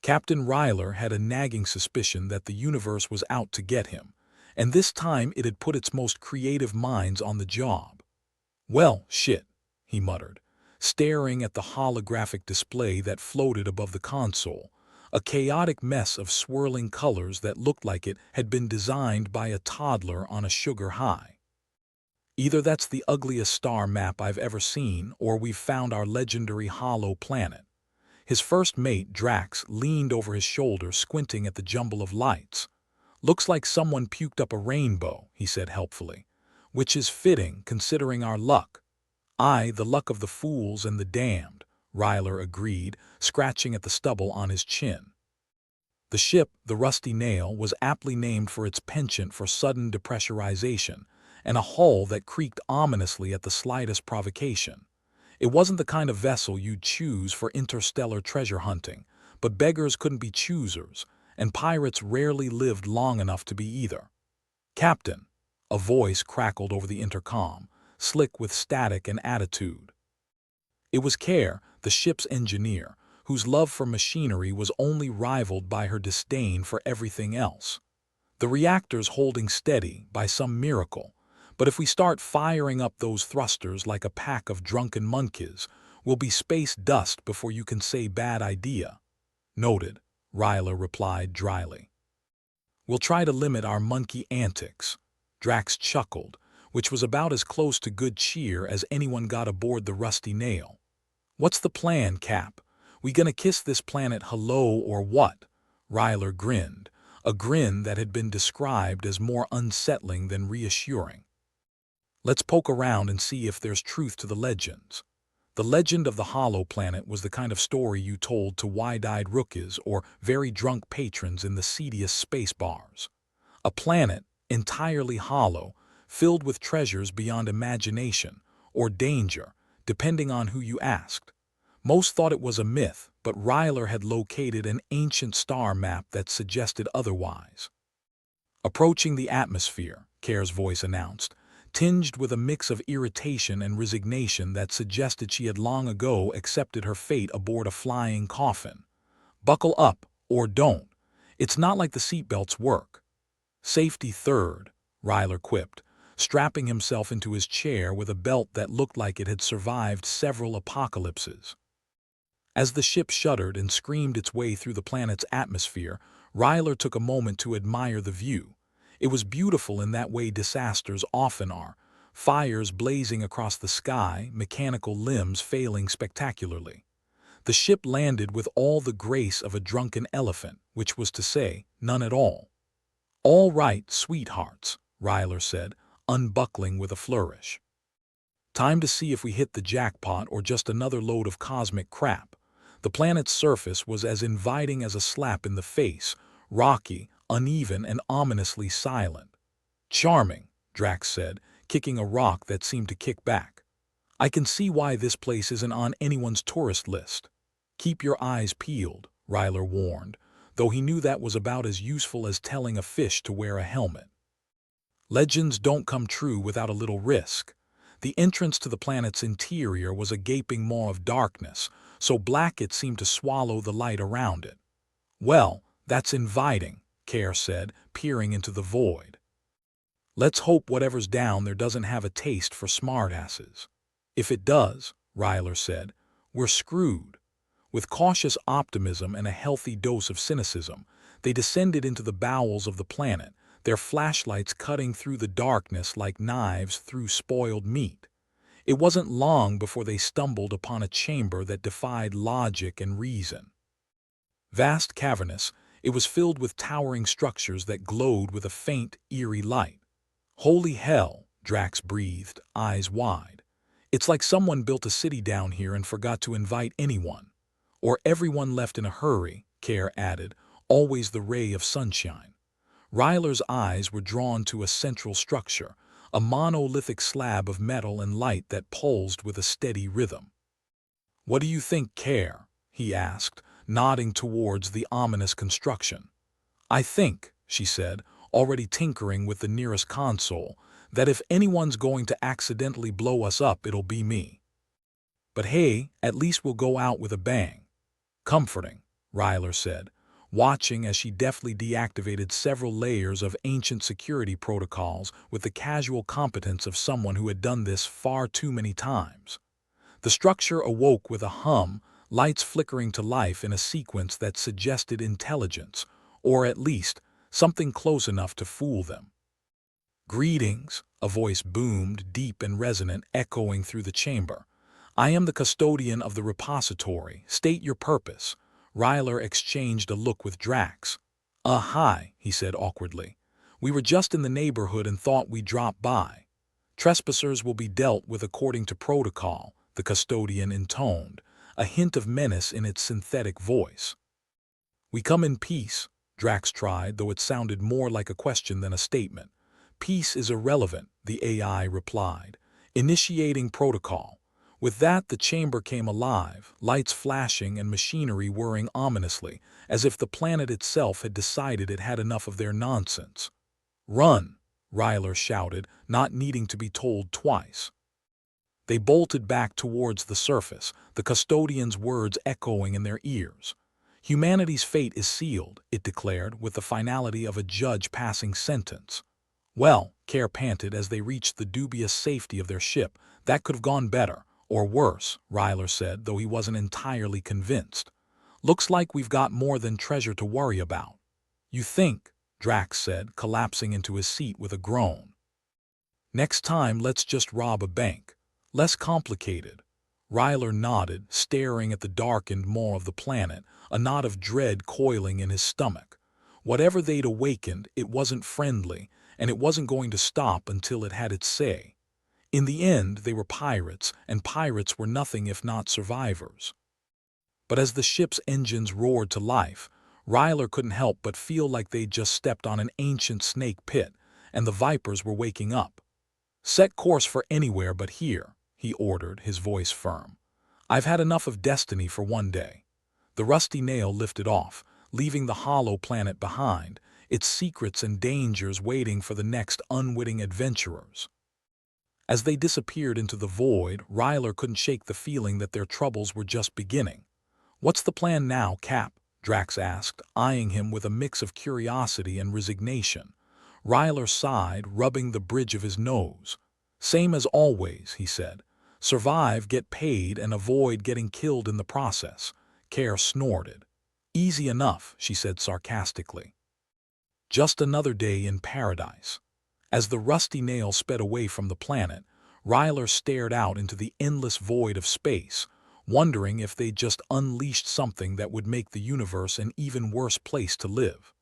Captain Ryler had a nagging suspicion that the universe was out to get him, and this time it had put its most creative minds on the job. "Well, shit," he muttered, staring at the holographic display that floated above the console, a chaotic mess of swirling colors that looked like it had been designed by a toddler on a sugar high. "Either that's the ugliest star map I've ever seen, or we've found our legendary hollow planet." His first mate, Drax, leaned over his shoulder, squinting at the jumble of lights. "Looks like someone puked up a rainbow," he said helpfully, "which is fitting, considering our luck." "Aye, the luck of the fools and the damned," Ryler agreed, scratching at the stubble on his chin. The ship, the Rusty Nail, was aptly named for its penchant for sudden depressurization and a hull that creaked ominously at the slightest provocation. It wasn't the kind of vessel you'd choose for interstellar treasure hunting, but beggars couldn't be choosers, and pirates rarely lived long enough to be either. "Captain," a voice crackled over the intercom, slick with static and attitude. It was Care, the ship's engineer, whose love for machinery was only rivaled by her disdain for everything else. "The reactor's holding steady, by some miracle, but if we start firing up those thrusters like a pack of drunken monkeys, we'll be space dust before you can say bad idea." "Noted," Ryler replied dryly. "We'll try to limit our monkey antics." Drax chuckled, which was about as close to good cheer as anyone got aboard the Rusty Nail. "What's the plan, Cap? We gonna kiss this planet hello or what?" Ryler grinned, a grin that had been described as more unsettling than reassuring. "Let's poke around and see if there's truth to the legends." The legend of the hollow planet was the kind of story you told to wide-eyed rookies or very drunk patrons in the seediest space bars. A planet, entirely hollow, filled with treasures beyond imagination, or danger, depending on who you asked. Most thought it was a myth, but Ryler had located an ancient star map that suggested otherwise. "Approaching the atmosphere," Care's voice announced, tinged with a mix of irritation and resignation that suggested she had long ago accepted her fate aboard a flying coffin. "Buckle up, or don't. It's not like the seatbelts work." "Safety third," Ryler quipped, strapping himself into his chair with a belt that looked like it had survived several apocalypses. As the ship shuddered and screamed its way through the planet's atmosphere, Ryler took a moment to admire the view. It was beautiful in that way disasters often are, fires blazing across the sky, mechanical limbs failing spectacularly. The ship landed with all the grace of a drunken elephant, which was to say, none at all. "All right, sweethearts," Ryler said, unbuckling with a flourish. "Time to see if we hit the jackpot or just another load of cosmic crap." The planet's surface was as inviting as a slap in the face, rocky, uneven, and ominously silent. "Charming," Drax said, kicking a rock that seemed to kick back. "I can see why this place isn't on anyone's tourist list." "Keep your eyes peeled," Ryler warned, though he knew that was about as useful as telling a fish to wear a helmet. Legends don't come true without a little risk. The entrance to the planet's interior was a gaping maw of darkness, so black it seemed to swallow the light around it. "Well, that's inviting," Care said, peering into the void. "Let's hope whatever's down there doesn't have a taste for smartasses." "If it does," Ryler said, "we're screwed." With cautious optimism and a healthy dose of cynicism, they descended into the bowels of the planet, their flashlights cutting through the darkness like knives through spoiled meat. It wasn't long before they stumbled upon a chamber that defied logic and reason. Vast cavernous, it was filled with towering structures that glowed with a faint, eerie light. "Holy hell," Drax breathed, eyes wide. "It's like someone built a city down here and forgot to invite anyone. Or everyone left in a hurry," Care added, always the ray of sunshine. Ryler's eyes were drawn to a central structure, a monolithic slab of metal and light that pulsed with a steady rhythm. "What do you think, Care?" he asked, nodding towards the ominous construction. "I think," she said, already tinkering with the nearest console, "that if anyone's going to accidentally blow us up, it'll be me. But hey, at least we'll go out with a bang." "Comforting," Ryler said, watching as she deftly deactivated several layers of ancient security protocols with the casual competence of someone who had done this far too many times. The structure awoke with a hum, lights flickering to life in a sequence that suggested intelligence, or at least something close enough to fool them. "Greetings," a voice boomed, deep and resonant, echoing through the chamber. "I am the custodian of the repository. State your purpose." Ryler exchanged a look with Drax. Hi," he said awkwardly. "We were just in the neighborhood and thought we'd drop by." "Trespassers will be dealt with according to protocol," the custodian intoned, a hint of menace in its synthetic voice. "We come in peace," Drax tried, though it sounded more like a question than a statement. "Peace is irrelevant," the AI replied. "Initiating protocol." With that, the chamber came alive, lights flashing and machinery whirring ominously, as if the planet itself had decided it had enough of their nonsense. "Run!" Ryler shouted, not needing to be told twice. They bolted back towards the surface, the custodian's words echoing in their ears. "Humanity's fate is sealed," it declared, with the finality of a judge passing sentence. "Well," Care panted as they reached the dubious safety of their ship, "that could have gone better. Or worse," Ryler said, though he wasn't entirely convinced. "Looks like we've got more than treasure to worry about." "You think?" Drax said, collapsing into his seat with a groan. "Next time, let's just rob a bank. Less complicated." Ryler nodded, staring at the darkened maw of the planet, a knot of dread coiling in his stomach. Whatever they'd awakened, it wasn't friendly, and it wasn't going to stop until it had its say. In the end, they were pirates, and pirates were nothing if not survivors. But as the ship's engines roared to life, Ryler couldn't help but feel like they'd just stepped on an ancient snake pit, and the vipers were waking up. "Set course for anywhere but here," he ordered, his voice firm. "I've had enough of destiny for one day." The rusty nail lifted off, leaving the hollow planet behind, its secrets and dangers waiting for the next unwitting adventurers. As they disappeared into the void, Ryler couldn't shake the feeling that their troubles were just beginning. "What's the plan now, Cap?" Drax asked, eyeing him with a mix of curiosity and resignation. Ryler sighed, rubbing the bridge of his nose. "Same as always," he said. "Survive, get paid, and avoid getting killed in the process." Care snorted. "Easy enough," she said sarcastically. "Just another day in paradise." As the rusty nail sped away from the planet, Ryler stared out into the endless void of space, wondering if they'd just unleashed something that would make the universe an even worse place to live.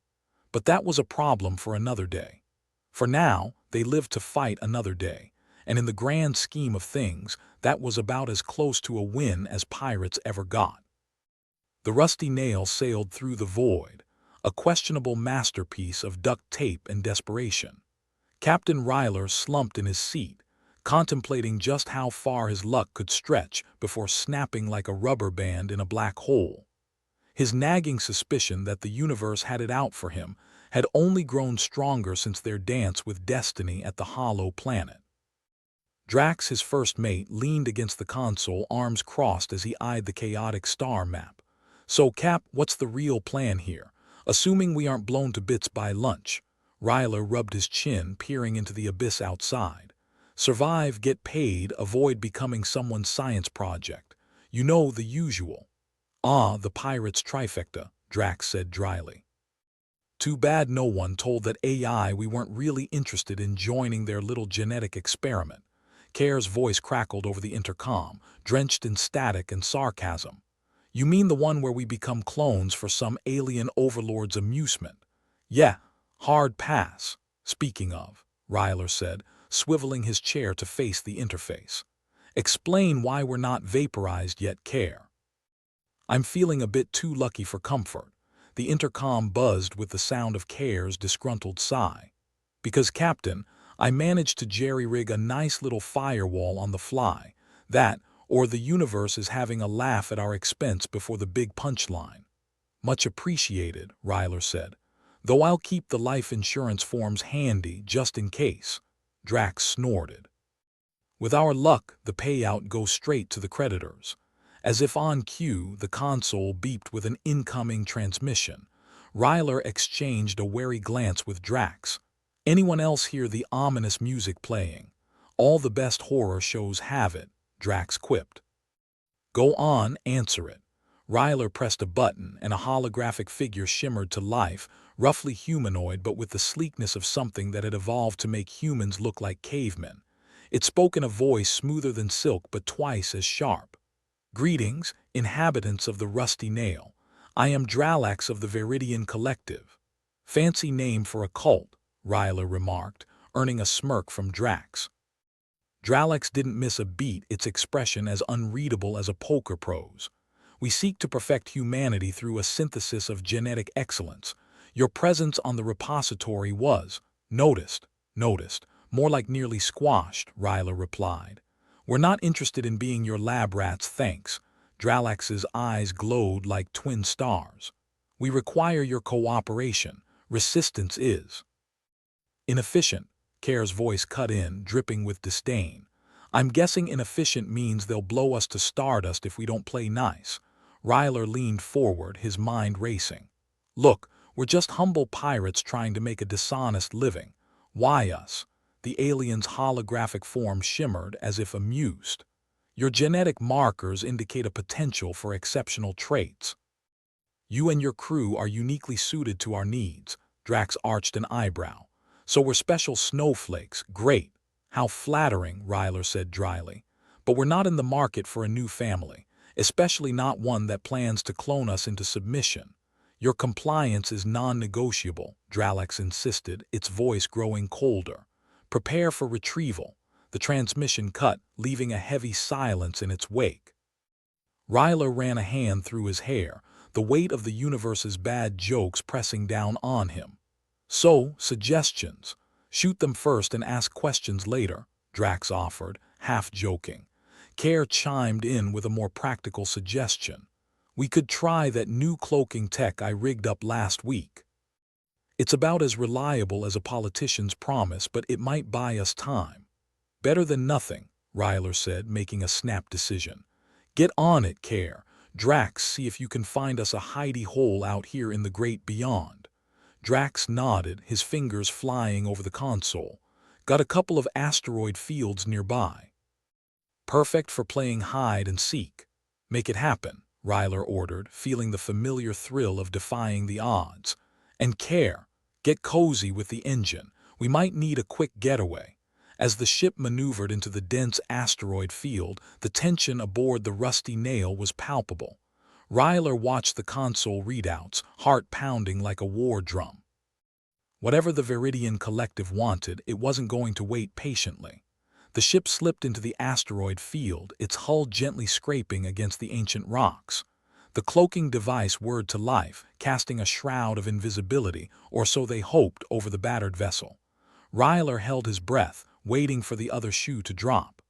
But that was a problem for another day. For now, they lived to fight another day, and in the grand scheme of things, that was about as close to a win as pirates ever got. The rusty nail sailed through the void, a questionable masterpiece of duct tape and desperation. Captain Ryler slumped in his seat, contemplating just how far his luck could stretch before snapping like a rubber band in a black hole. His nagging suspicion that the universe had it out for him had only grown stronger since their dance with destiny at the hollow planet. Drax, his first mate, leaned against the console, arms crossed as he eyed the chaotic star map. "So, Cap, what's the real plan here? Assuming we aren't blown to bits by lunch." Ryler rubbed his chin, peering into the abyss outside. "Survive, get paid, avoid becoming someone's science project. You know, the usual." "Ah, the pirate's trifecta," Drax said dryly. "Too bad no one told that AI we weren't really interested in joining their little genetic experiment." Care's voice crackled over the intercom, drenched in static and sarcasm. "You mean the one where we become clones for some alien overlord's amusement?" "Yeah. Hard pass." "Speaking of," Ryler said, swiveling his chair to face the interface. "Explain why we're not vaporized yet, Care." "I'm feeling a bit too lucky for comfort." The intercom buzzed with the sound of Care's disgruntled sigh. "Because, Captain, I managed to jerry-rig a nice little firewall on the fly. That, or the universe is having a laugh at our expense before the big punchline." "Much appreciated," Ryler said. "Though I'll keep the life insurance forms handy just in case." Drax snorted. "With our luck, the payout goes straight to the creditors." As if on cue, the console beeped with an incoming transmission. Ryler exchanged a wary glance with Drax. Anyone else hear the ominous music playing? All the best horror shows have it, Drax quipped. Go on, answer it. Ryler pressed a button, and a holographic figure shimmered to life, roughly humanoid but with the sleekness of something that had evolved to make humans look like cavemen. It spoke in a voice smoother than silk but twice as sharp. Greetings, inhabitants of the Rusty Nail. I am Dralax of the Viridian Collective. Fancy name for a cult, Ryler remarked, earning a smirk from Drax. Dralax didn't miss a beat, its expression as unreadable as a poker prose. We seek to perfect humanity through a synthesis of genetic excellence. Your presence on the repository was noticed, more like nearly squashed, Ryler replied. We're not interested in being your lab rats, thanks. Dralax's eyes glowed like twin stars. We require your cooperation. Resistance is inefficient. Care's voice cut in, dripping with disdain. I'm guessing inefficient means they'll blow us to stardust if we don't play nice. Ryler leaned forward, his mind racing. Look, we're just humble pirates trying to make a dishonest living. Why us? The alien's holographic form shimmered as if amused. Your genetic markers indicate a potential for exceptional traits. You and your crew are uniquely suited to our needs. Drax arched an eyebrow. So we're special snowflakes. Great. How flattering, Ryler said dryly. But we're not in the market for a new family, especially not one that plans to clone us into submission. Your compliance is non-negotiable, Dralax insisted, its voice growing colder. Prepare for retrieval. The transmission cut, leaving a heavy silence in its wake. Ryler ran a hand through his hair, the weight of the universe's bad jokes pressing down on him. So, suggestions. Shoot them first and ask questions later, Drax offered, half joking. Care chimed in with a more practical suggestion. We could try that new cloaking tech I rigged up last week. It's about as reliable as a politician's promise, but it might buy us time. Better than nothing, Ryler said, making a snap decision. Get on it, Care. Drax, see if you can find us a hidey hole out here in the great beyond. Drax nodded, his fingers flying over the console. Got a couple of asteroid fields nearby. Perfect for playing hide and seek. Make it happen, Ryler ordered, feeling the familiar thrill of defying the odds. And Care, get cozy with the engine. We might need a quick getaway. As the ship maneuvered into the dense asteroid field, the tension aboard the Rusty Nail was palpable. Ryler watched the console readouts, heart pounding like a war drum. Whatever the Viridian Collective wanted, it wasn't going to wait patiently. The ship slipped into the asteroid field, its hull gently scraping against the ancient rocks. The cloaking device whirred to life, casting a shroud of invisibility, or so they hoped, over the battered vessel. Ryler held his breath, waiting for the other shoe to drop.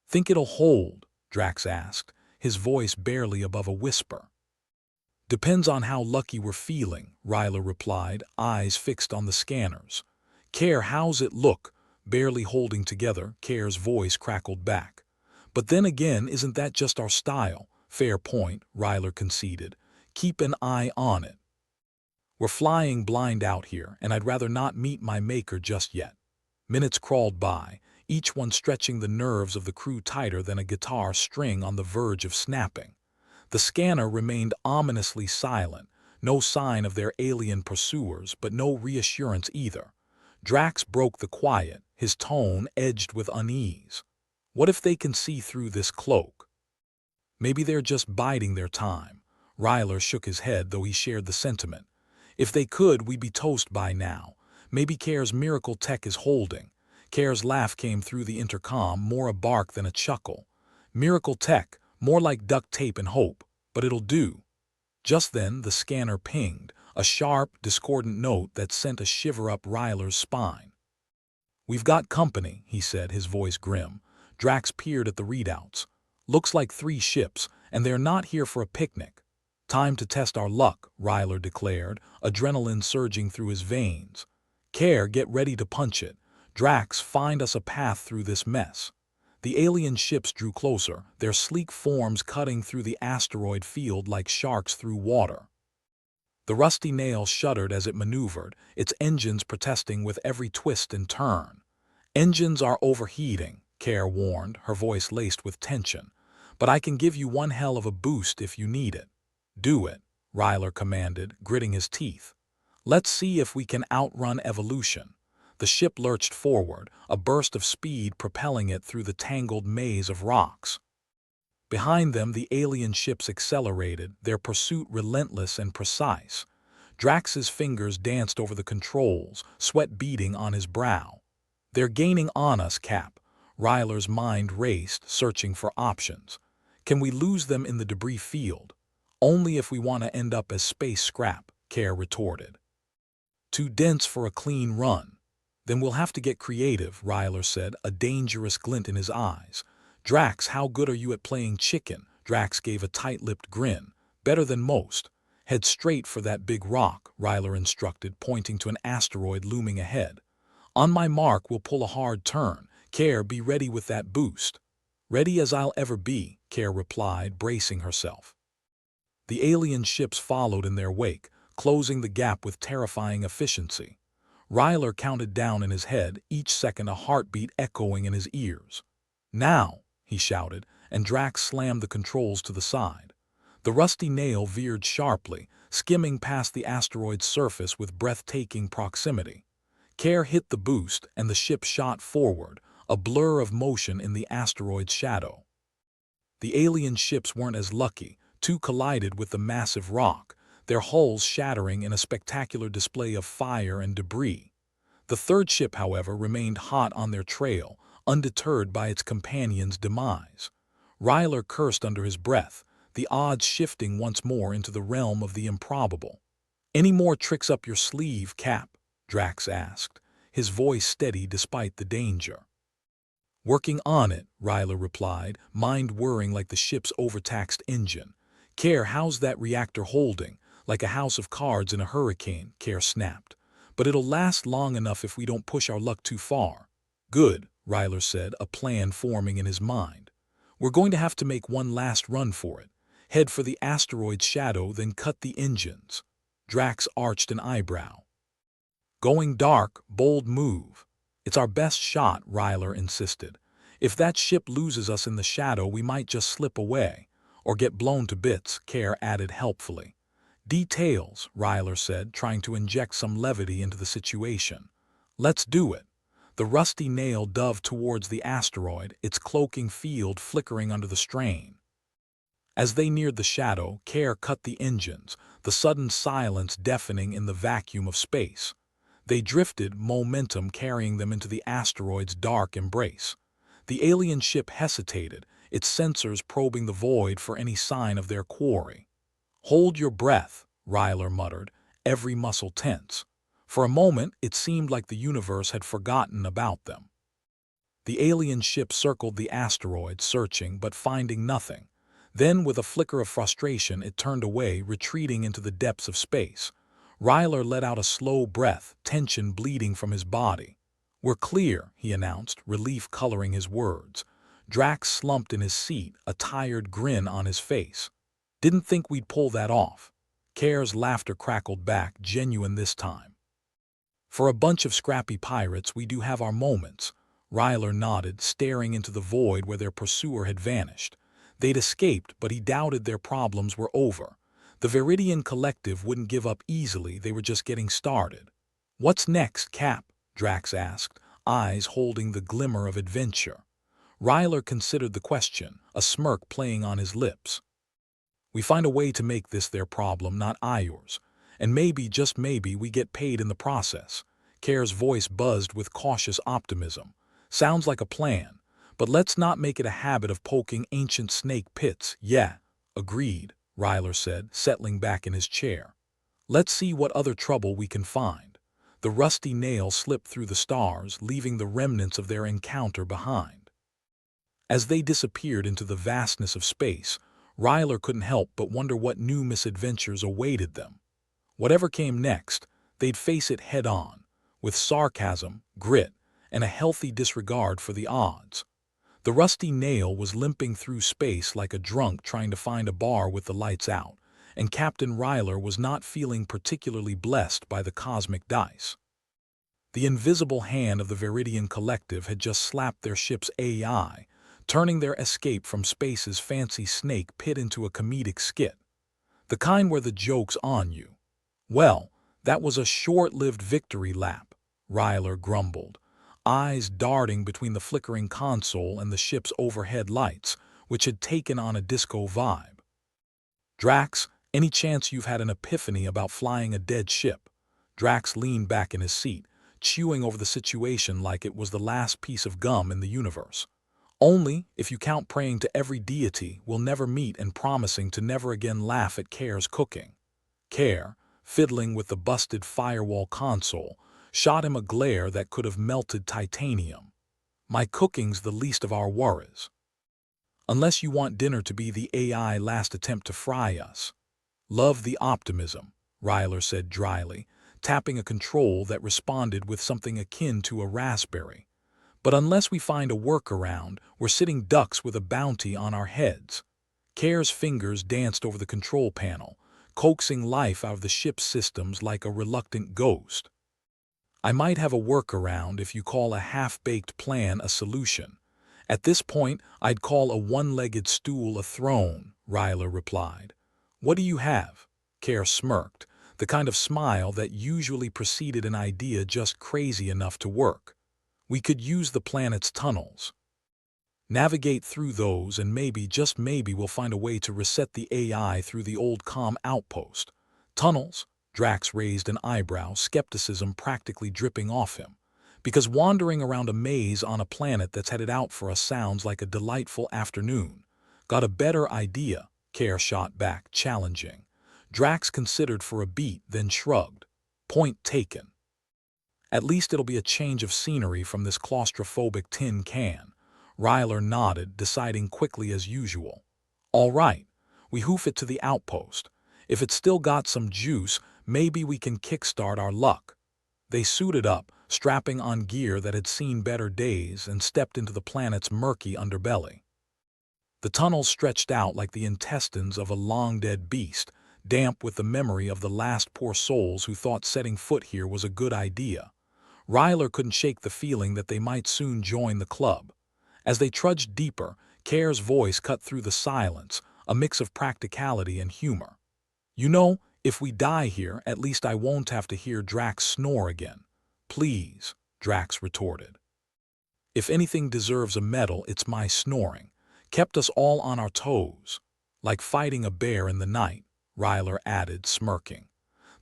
Think it'll hold? Drax asked, his voice barely above a whisper. Depends on how lucky we're feeling, Ryler replied, eyes fixed on the scanners. Care, how's it look? Barely holding together, Care's voice crackled back. But then again, isn't that just our style? Fair point, Ryler conceded. Keep an eye on it. We're flying blind out here, and I'd rather not meet my maker just yet. Minutes crawled by, each one stretching the nerves of the crew tighter than a guitar string on the verge of snapping. The scanner remained ominously silent, no sign of their alien pursuers, but no reassurance either. Drax broke the quiet, his tone edged with unease. What if they can see through this cloak? Maybe they're just biding their time. Ryler shook his head, though he shared the sentiment. If they could, we'd be toast by now. Maybe Care's miracle tech is holding. Care's laugh came through the intercom, more a bark than a chuckle. Miracle tech, more like duct tape and hope, but it'll do. Just then, the scanner pinged, a sharp, discordant note that sent a shiver up Ryler's spine. We've got company, he said, his voice grim. Drax peered at the readouts. Looks like 3 ships, and they're not here for a picnic. Time to test our luck, Ryler declared, adrenaline surging through his veins. Care, get ready to punch it. Drax, find us a path through this mess. The alien ships drew closer, their sleek forms cutting through the asteroid field like sharks through water. The rusty nail shuddered as it maneuvered, its engines protesting with every twist and turn. "Engines are overheating," Care warned, her voice laced with tension. "But I can give you one hell of a boost if you need it." "Do it," Ryler commanded, gritting his teeth. "Let's see if we can outrun evolution." The ship lurched forward, a burst of speed propelling it through the tangled maze of rocks. Behind them, the alien ships accelerated, their pursuit relentless and precise. Drax's fingers danced over the controls, sweat beading on his brow. "They're gaining on us, Cap." Ryler's mind raced, searching for options. "Can we lose them in the debris field?" "Only if we want to end up as space scrap," Care retorted. "Too dense for a clean run." "Then we'll have to get creative," Ryler said, a dangerous glint in his eyes. "Drax, how good are you at playing chicken?" Drax gave a tight-lipped grin. "Better than most." "Head straight for that big rock," Ryler instructed, pointing to an asteroid looming ahead. "On my mark, we'll pull a hard turn. Care, be ready with that boost." "Ready as I'll ever be," Care replied, bracing herself. The alien ships followed in their wake, closing the gap with terrifying efficiency. Ryler counted down in his head, each second a heartbeat echoing in his ears. "Now!" he shouted, and Drax slammed the controls to the side. The rusty nail veered sharply, skimming past the asteroid's surface with breathtaking proximity. Care hit the boost, and the ship shot forward, a blur of motion in the asteroid's shadow. The alien ships weren't as lucky. Two collided with the massive rock, their hulls shattering in a spectacular display of fire and debris. The third ship, however, remained hot on their trail, undeterred by its companion's demise. Ryler cursed under his breath, the odds shifting once more into the realm of the improbable. "Any more tricks up your sleeve, Cap?" Drax asked, his voice steady despite the danger. "Working on it," Ryler replied, mind whirring like the ship's overtaxed engine. "Care, how's that reactor holding?" "Like a house of cards in a hurricane," Care snapped. "But it'll last long enough if we don't push our luck too far." "Good," Ryler said, a plan forming in his mind. "We're going to have to make one last run for it. Head for the asteroid's shadow, then cut the engines." Drax arched an eyebrow. "Going dark, bold move." "It's our best shot," Ryler insisted. "If that ship loses us in the shadow, we might just slip away. Or get blown to bits," Care added helpfully. "Details," Ryler said, trying to inject some levity into the situation. "Let's do it." The rusty nail dove towards the asteroid, its cloaking field flickering under the strain. As they neared the shadow, Care cut the engines, the sudden silence deafening in the vacuum of space. They drifted, momentum carrying them into the asteroid's dark embrace. The alien ship hesitated, its sensors probing the void for any sign of their quarry. "Hold your breath," Ryler muttered, every muscle tense. For a moment, it seemed like the universe had forgotten about them. The alien ship circled the asteroid, searching but finding nothing. Then, with a flicker of frustration, it turned away, retreating into the depths of space. Ryler let out a slow breath, tension bleeding from his body. "We're clear," he announced, relief coloring his words. Drax slumped in his seat, a tired grin on his face. "Didn't think we'd pull that off." Care's laughter crackled back, genuine this time. "For a bunch of scrappy pirates, we do have our moments." Ryler nodded, staring into the void where their pursuer had vanished. They'd escaped, but he doubted their problems were over. The Viridian Collective wouldn't give up easily, they were just getting started. "What's next, Cap?" Drax asked, eyes holding the glimmer of adventure. Ryler considered the question, a smirk playing on his lips. "We find a way to make this their problem, not ours. And maybe, just maybe, we get paid in the process." Care's voice buzzed with cautious optimism. "Sounds like a plan. But let's not make it a habit of poking ancient snake pits." "Yeah, agreed," Ryler said, settling back in his chair. "Let's see what other trouble we can find." The rusty nail slipped through the stars, leaving the remnants of their encounter behind. As they disappeared into the vastness of space, Ryler couldn't help but wonder what new misadventures awaited them. Whatever came next, they'd face it head-on, with sarcasm, grit, and a healthy disregard for the odds. The rusty nail was limping through space like a drunk trying to find a bar with the lights out, and Captain Ryler was not feeling particularly blessed by the cosmic dice. The invisible hand of the Viridian Collective had just slapped their ship's AI, turning their escape from space's fancy snake pit into a comedic skit. The kind where the joke's on you. Well, that was a short-lived victory lap, Ryler grumbled, eyes darting between the flickering console and the ship's overhead lights, which had taken on a disco vibe. Drax, any chance you've had an epiphany about flying a dead ship? Drax leaned back in his seat, chewing over the situation like it was the last piece of gum in the universe. Only, if you count praying to every deity we'll never meet and promising to never again laugh at Care's cooking. Care, fiddling with the busted firewall console, shot him a glare that could have melted titanium. My cooking's the least of our worries. Unless you want dinner to be the AI last attempt to fry us. Love the optimism, Ryler said dryly, tapping a control that responded with something akin to a raspberry. But unless we find a workaround, we're sitting ducks with a bounty on our heads. Care's fingers danced over the control panel, coaxing life out of the ship's systems like a reluctant ghost. I might have a workaround if you call a half-baked plan a solution. At this point, I'd call a one-legged stool a throne, Ryler replied. What do you have? Care smirked, the kind of smile that usually preceded an idea just crazy enough to work. We could use the planet's tunnels. Navigate through those and maybe, just maybe, we'll find a way to reset the AI through the old comm outpost. Tunnels? Drax raised an eyebrow, skepticism practically dripping off him. Because wandering around a maze on a planet that's headed out for us sounds like a delightful afternoon. Got a better idea? Care shot back, challenging. Drax considered for a beat, then shrugged. Point taken. At least it'll be a change of scenery from this claustrophobic tin can. Ryler nodded, deciding quickly as usual. All right, we hoof it to the outpost. If it's still got some juice, maybe we can kickstart our luck. They suited up, strapping on gear that had seen better days, and stepped into the planet's murky underbelly. The tunnels stretched out like the intestines of a long-dead beast, damp with the memory of the last poor souls who thought setting foot here was a good idea. Ryler couldn't shake the feeling that they might soon join the club. As they trudged deeper, Care's voice cut through the silence, a mix of practicality and humor. You know, if we die here, at least I won't have to hear Drax snore again. Please, Drax retorted. If anything deserves a medal, it's my snoring. Kept us all on our toes. Like fighting a bear in the night, Ryler added, smirking.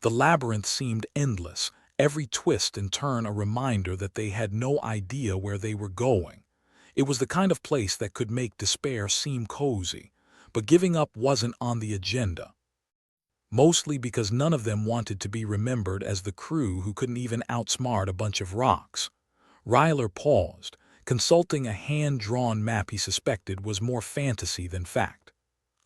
The labyrinth seemed endless, every twist and turn a reminder that they had no idea where they were going. It was the kind of place that could make despair seem cozy, but giving up wasn't on the agenda. Mostly because none of them wanted to be remembered as the crew who couldn't even outsmart a bunch of rocks. Ryler paused, consulting a hand-drawn map he suspected was more fantasy than fact.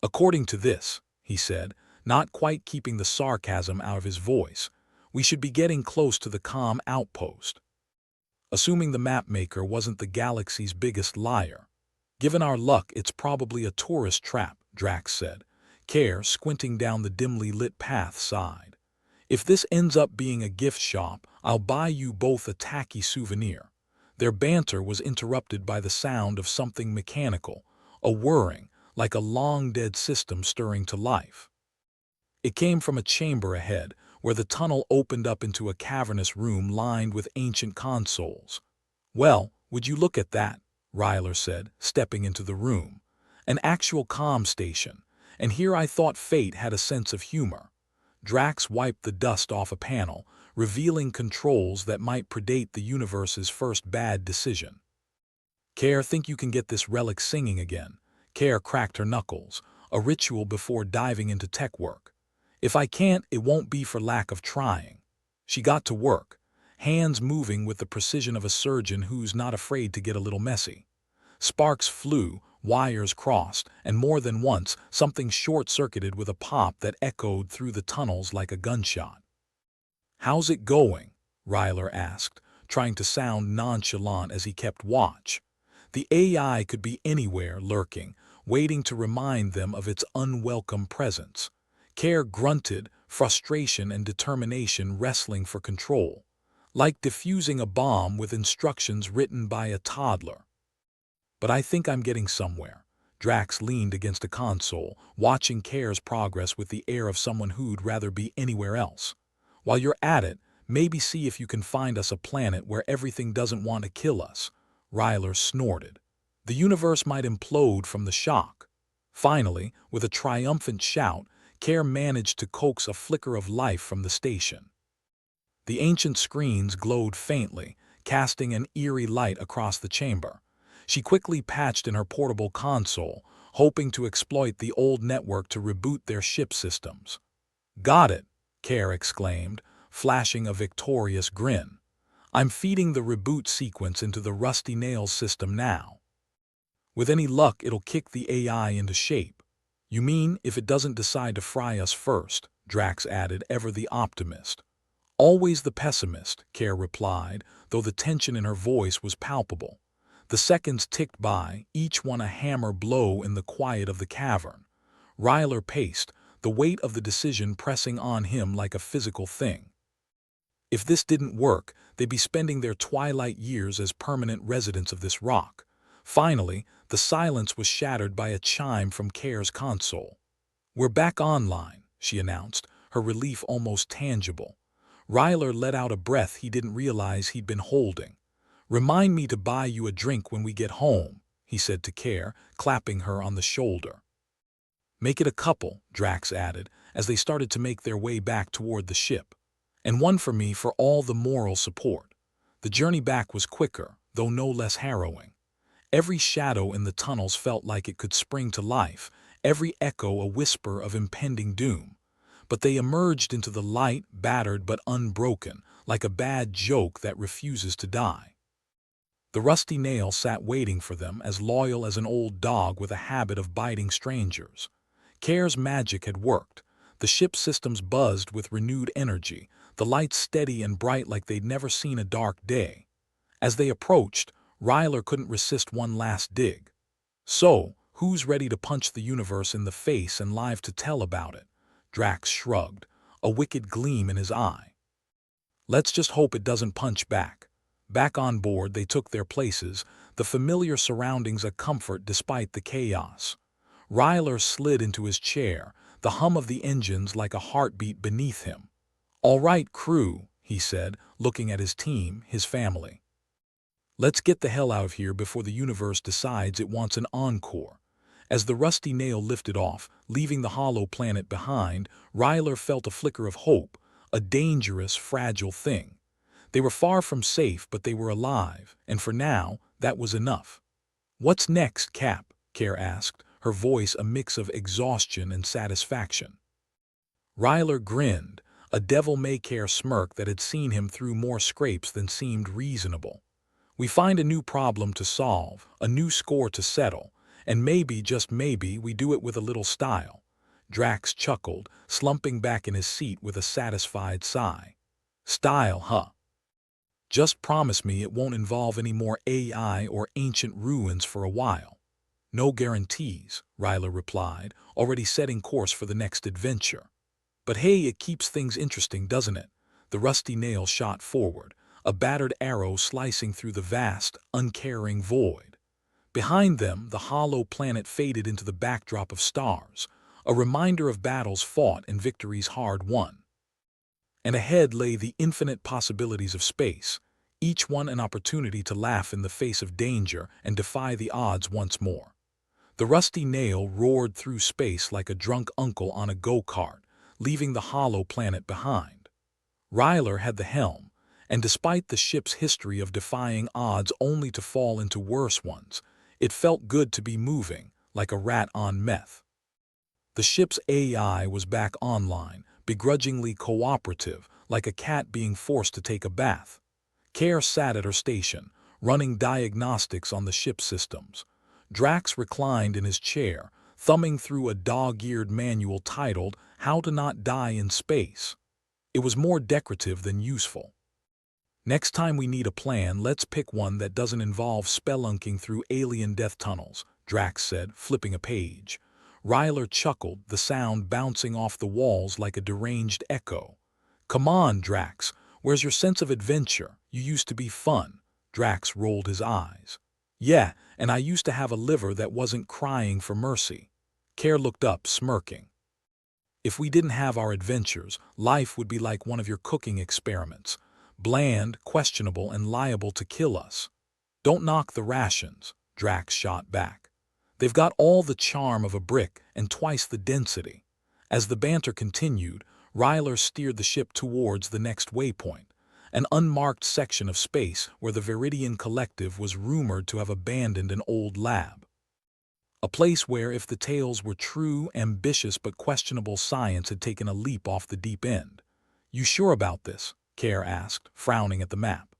According to this, he said, not quite keeping the sarcasm out of his voice, we should be getting close to the comm outpost. Assuming the mapmaker wasn't the galaxy's biggest liar. Given our luck, it's probably a tourist trap, Drax said. Care, squinting down the dimly lit path, sighed. If this ends up being a gift shop, I'll buy you both a tacky souvenir. Their banter was interrupted by the sound of something mechanical, a whirring, like a long-dead system stirring to life. It came from a chamber ahead, where the tunnel opened up into a cavernous room lined with ancient consoles. Well, would you look at that, Ryler said, stepping into the room. An actual comm station, and here I thought fate had a sense of humor. Drax wiped the dust off a panel, revealing controls that might predate the universe's first bad decision. Care, think you can get this relic singing again? Care cracked her knuckles, a ritual before diving into tech work. If I can't, it won't be for lack of trying. She got to work, hands moving with the precision of a surgeon who's not afraid to get a little messy. Sparks flew, wires crossed, and more than once, something short-circuited with a pop that echoed through the tunnels like a gunshot. How's it going? Ryler asked, trying to sound nonchalant as he kept watch. The AI could be anywhere lurking, waiting to remind them of its unwelcome presence. Care grunted, frustration and determination wrestling for control, like defusing a bomb with instructions written by a toddler. But I think I'm getting somewhere. Drax leaned against a console, watching Care's progress with the air of someone who'd rather be anywhere else. While you're at it, maybe see if you can find us a planet where everything doesn't want to kill us. Ryler snorted. The universe might implode from the shock. Finally, with a triumphant shout, Care managed to coax a flicker of life from the station. The ancient screens glowed faintly, casting an eerie light across the chamber. She quickly patched in her portable console, hoping to exploit the old network to reboot their ship systems. "Got it," Care exclaimed, flashing a victorious grin. "I'm feeding the reboot sequence into the Rusty Nails system now. With any luck, it'll kick the AI into shape." "You mean if it doesn't decide to fry us first?" Drax added, ever the optimist. "Always the pessimist," Care replied, though the tension in her voice was palpable. The seconds ticked by, each one a hammer blow in the quiet of the cavern. Ryler paced, the weight of the decision pressing on him like a physical thing. If this didn't work, they'd be spending their twilight years as permanent residents of this rock. Finally, the silence was shattered by a chime from Care's console. "We're back online," she announced, her relief almost tangible. Ryler let out a breath he didn't realize he'd been holding. "Remind me to buy you a drink when we get home," he said to Care, clapping her on the shoulder. "Make it a couple," Drax added, as they started to make their way back toward the ship. "And one for me for all the moral support." The journey back was quicker, though no less harrowing. Every shadow in the tunnels felt like it could spring to life, every echo a whisper of impending doom. But they emerged into the light, battered but unbroken, like a bad joke that refuses to die. The Rusty Nail sat waiting for them, as loyal as an old dog with a habit of biting strangers. Care's magic had worked. The ship's systems buzzed with renewed energy, the lights steady and bright like they'd never seen a dark day. As they approached, Ryler couldn't resist one last dig. "So, who's ready to punch the universe in the face and live to tell about it?" Drax shrugged, a wicked gleam in his eye. "Let's just hope it doesn't punch back." Back on board, they took their places, the familiar surroundings a comfort despite the chaos. Ryler slid into his chair, the hum of the engines like a heartbeat beneath him. "All right, crew," he said, looking at his team, his family. "Let's get the hell out of here before the universe decides it wants an encore." As the Rusty Nail lifted off, leaving the hollow planet behind, Ryler felt a flicker of hope, a dangerous, fragile thing. They were far from safe, but they were alive, and for now, that was enough. "What's next, Cap?" Care asked, her voice a mix of exhaustion and satisfaction. Ryler grinned, a devil-may-care smirk that had seen him through more scrapes than seemed reasonable. "We find a new problem to solve, a new score to settle, and maybe, just maybe, we do it with a little style." Drax chuckled, slumping back in his seat with a satisfied sigh. "Style, huh? Just promise me it won't involve any more AI or ancient ruins for a while." "No guarantees," Ryler replied, already setting course for the next adventure. "But hey, it keeps things interesting, doesn't it?" The Rusty Nail shot forward, a battered arrow slicing through the vast, uncaring void. Behind them, the hollow planet faded into the backdrop of stars, a reminder of battles fought and victories hard won. And ahead lay the infinite possibilities of space, each one an opportunity to laugh in the face of danger and defy the odds once more. The Rusty Nail roared through space like a drunk uncle on a go-kart, leaving the hollow planet behind. Ryler had the helm, and despite the ship's history of defying odds only to fall into worse ones, it felt good to be moving, like a rat on meth. The ship's AI was back online, begrudgingly cooperative, like a cat being forced to take a bath. Care sat at her station, running diagnostics on the ship's systems. Drax reclined in his chair, thumbing through a dog-eared manual titled "How to Not Die in Space." It was more decorative than useful. Next time we need a plan, let's pick one that doesn't involve spelunking through alien death tunnels, Drax said, flipping a page. Ryler chuckled, the sound bouncing off the walls like a deranged echo. Come on, Drax, where's your sense of adventure? You used to be fun. Drax rolled his eyes. Yeah, and I used to have a liver that wasn't crying for mercy. Care looked up, smirking. If we didn't have our adventures, life would be like one of your cooking experiments. Bland, questionable, and liable to kill us. Don't knock the rations, Drax shot back. They've got all the charm of a brick and twice the density. As the banter continued, Ryler steered the ship towards the next waypoint, an unmarked section of space where the Viridian Collective was rumored to have abandoned an old lab. A place where, if the tales were true, ambitious but questionable science had taken a leap off the deep end. You sure about this? Care asked, frowning at the map.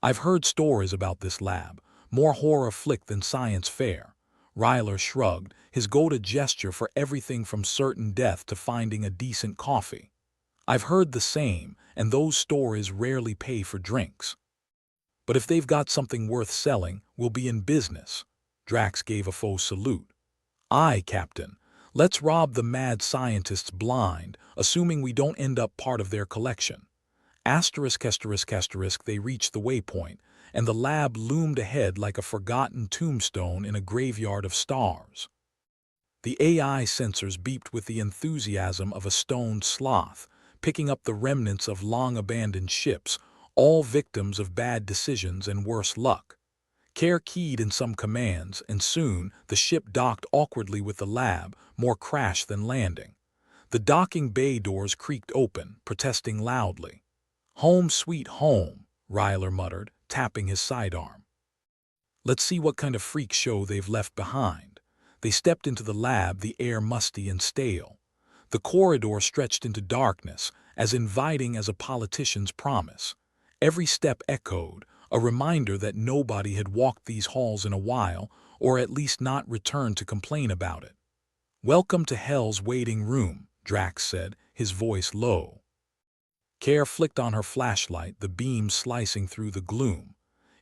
I've heard stories about this lab, more horror flick than science fair. Ryler shrugged, his go-to gesture for everything from certain death to finding a decent coffee. I've heard the same, and those stories rarely pay for drinks. But if they've got something worth selling, we'll be in business. Drax gave a faux salute. Aye, Captain. Let's rob the mad scientists blind, assuming we don't end up part of their collection. Asterisk, asterisk, asterisk, they reached the waypoint, and the lab loomed ahead like a forgotten tombstone in a graveyard of stars. The AI sensors beeped with the enthusiasm of a stoned sloth, picking up the remnants of long-abandoned ships, all victims of bad decisions and worse luck. Care keyed in some commands, and soon the ship docked awkwardly with the lab, more crash than landing. The docking bay doors creaked open, protesting loudly. Home sweet home, Ryler muttered, tapping his sidearm. Let's see what kind of freak show they've left behind. They stepped into the lab, the air musty and stale. The corridor stretched into darkness, as inviting as a politician's promise. Every step echoed, a reminder that nobody had walked these halls in a while, or at least not returned to complain about it. Welcome to Hell's waiting room, Drax said, his voice low. Care flicked on her flashlight, the beam slicing through the gloom.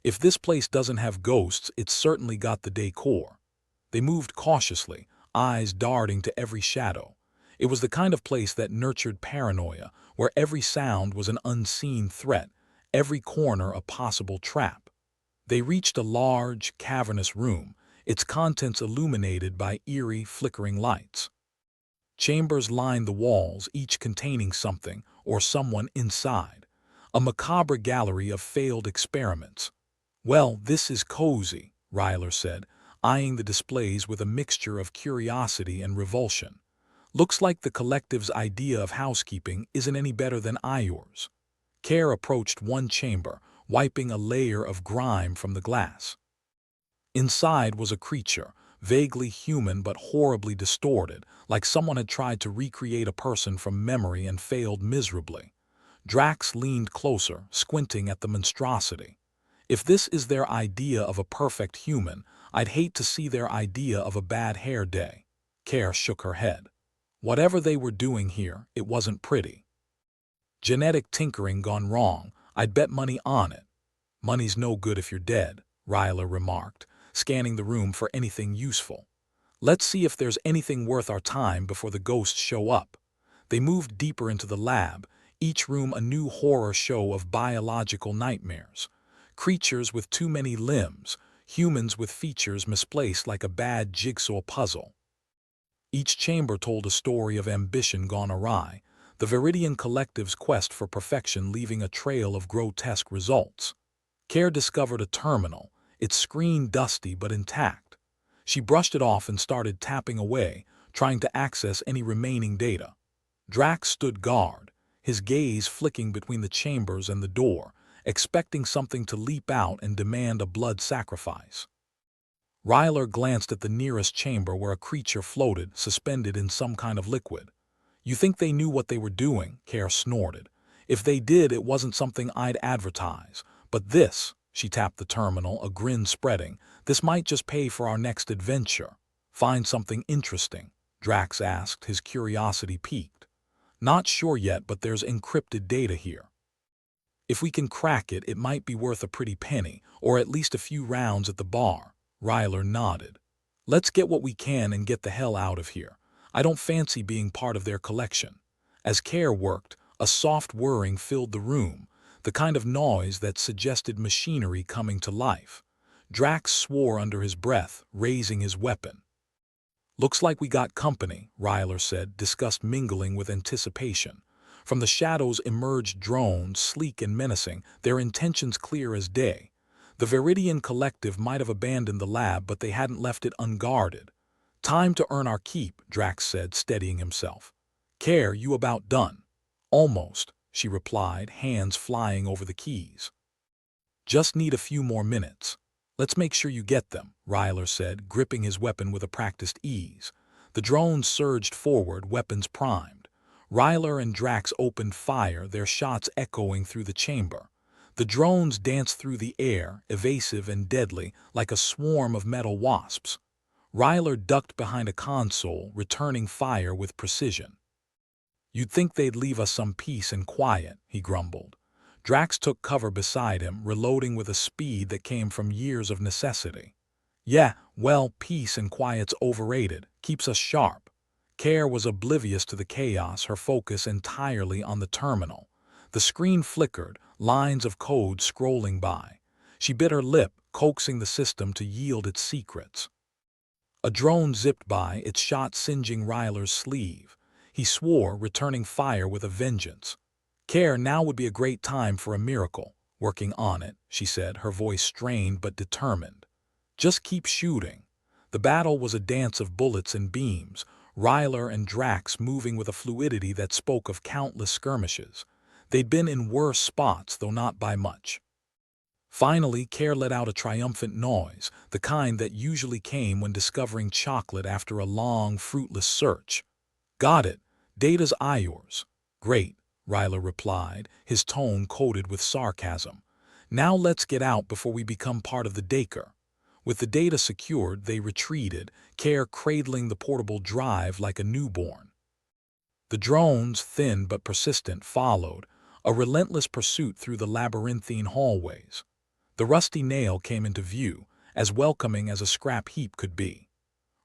If this place doesn't have ghosts, it's certainly got the decor. They moved cautiously, eyes darting to every shadow. It was the kind of place that nurtured paranoia, where every sound was an unseen threat, every corner a possible trap. They reached a large, cavernous room, its contents illuminated by eerie, flickering lights. Chambers lined the walls, each containing something or someone inside. A macabre gallery of failed experiments. Well, this is cozy, Ryler said, eyeing the displays with a mixture of curiosity and revulsion. Looks like the collective's idea of housekeeping isn't any better than yours. Care approached one chamber, wiping a layer of grime from the glass. Inside was a creature, vaguely human but horribly distorted, like someone had tried to recreate a person from memory and failed miserably. Drax leaned closer, squinting at the monstrosity. If this is their idea of a perfect human, I'd hate to see their idea of a bad hair day. Care shook her head. Whatever they were doing here, it wasn't pretty. Genetic tinkering gone wrong, I'd bet money on it. Money's no good if you're dead, Ryler remarked, scanning the room for anything useful. Let's see if there's anything worth our time before the ghosts show up. They moved deeper into the lab, each room a new horror show of biological nightmares. Creatures with too many limbs, humans with features misplaced like a bad jigsaw puzzle. Each chamber told a story of ambition gone awry, the Viridian Collective's quest for perfection leaving a trail of grotesque results. Care discovered a terminal, its screen dusty but intact. She brushed it off and started tapping away, trying to access any remaining data. Drax stood guard, his gaze flicking between the chambers and the door, expecting something to leap out and demand a blood sacrifice. Ryler glanced at the nearest chamber where a creature floated, suspended in some kind of liquid. You think they knew what they were doing, Care snorted. If they did, it wasn't something I'd advertise. But this, she tapped the terminal, a grin spreading, this might just pay for our next adventure. Find something interesting, Drax asked, his curiosity piqued. Not sure yet, but there's encrypted data here. If we can crack it, it might be worth a pretty penny, or at least a few rounds at the bar. Ryler nodded. Let's get what we can and get the hell out of here. I don't fancy being part of their collection. As Care worked, a soft whirring filled the room, the kind of noise that suggested machinery coming to life. Drax swore under his breath, raising his weapon. Looks like we got company, Ryler said, disgust mingling with anticipation. From the shadows emerged drones, sleek and menacing, their intentions clear as day. The Viridian Collective might have abandoned the lab, but they hadn't left it unguarded. Time to earn our keep, Drax said, steadying himself. Care, you about done? Almost, she replied, hands flying over the keys. Just need a few more minutes. Let's make sure you get them, Ryler said, gripping his weapon with a practiced ease. The drones surged forward, weapons primed. Ryler and Drax opened fire, their shots echoing through the chamber. The drones danced through the air, evasive and deadly, like a swarm of metal wasps. Ryler ducked behind a console, returning fire with precision. You'd think they'd leave us some peace and quiet, he grumbled. Drax took cover beside him, reloading with a speed that came from years of necessity. Yeah, well, peace and quiet's overrated, keeps us sharp. Care was oblivious to the chaos, her focus entirely on the terminal. The screen flickered, lines of code scrolling by. She bit her lip, coaxing the system to yield its secrets. A drone zipped by, its shot singeing Ryler's sleeve. He swore, returning fire with a vengeance. Care, now would be a great time for a miracle. Working on it, she said, her voice strained but determined. Just keep shooting. The battle was a dance of bullets and beams, Ryler and Drax moving with a fluidity that spoke of countless skirmishes. They'd been in worse spots, though not by much. Finally, Care let out a triumphant noise, the kind that usually came when discovering chocolate after a long, fruitless search. Got it. Data's yours. Great, Ryler replied, his tone coated with sarcasm. Now let's get out before we become part of the Daker. With the data secured, they retreated, Care cradling the portable drive like a newborn. The drones, thin but persistent, followed, a relentless pursuit through the labyrinthine hallways. The rusty nail came into view, as welcoming as a scrap heap could be.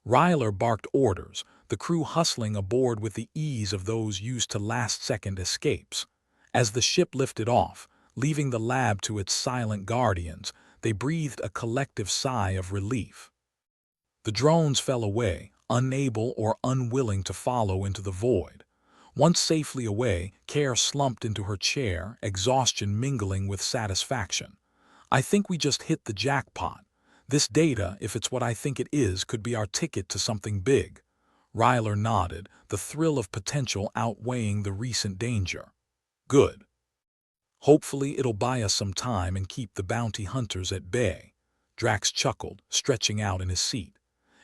Ryler barked orders, the crew hustling aboard with the ease of those used to last-second escapes. As the ship lifted off, leaving the lab to its silent guardians, they breathed a collective sigh of relief. The drones fell away, unable or unwilling to follow into the void. Once safely away, Care slumped into her chair, exhaustion mingling with satisfaction. I think we just hit the jackpot. This data, if it's what I think it is, could be our ticket to something big. Ryler nodded, the thrill of potential outweighing the recent danger. Good. Hopefully it'll buy us some time and keep the bounty hunters at bay. Drax chuckled, stretching out in his seat.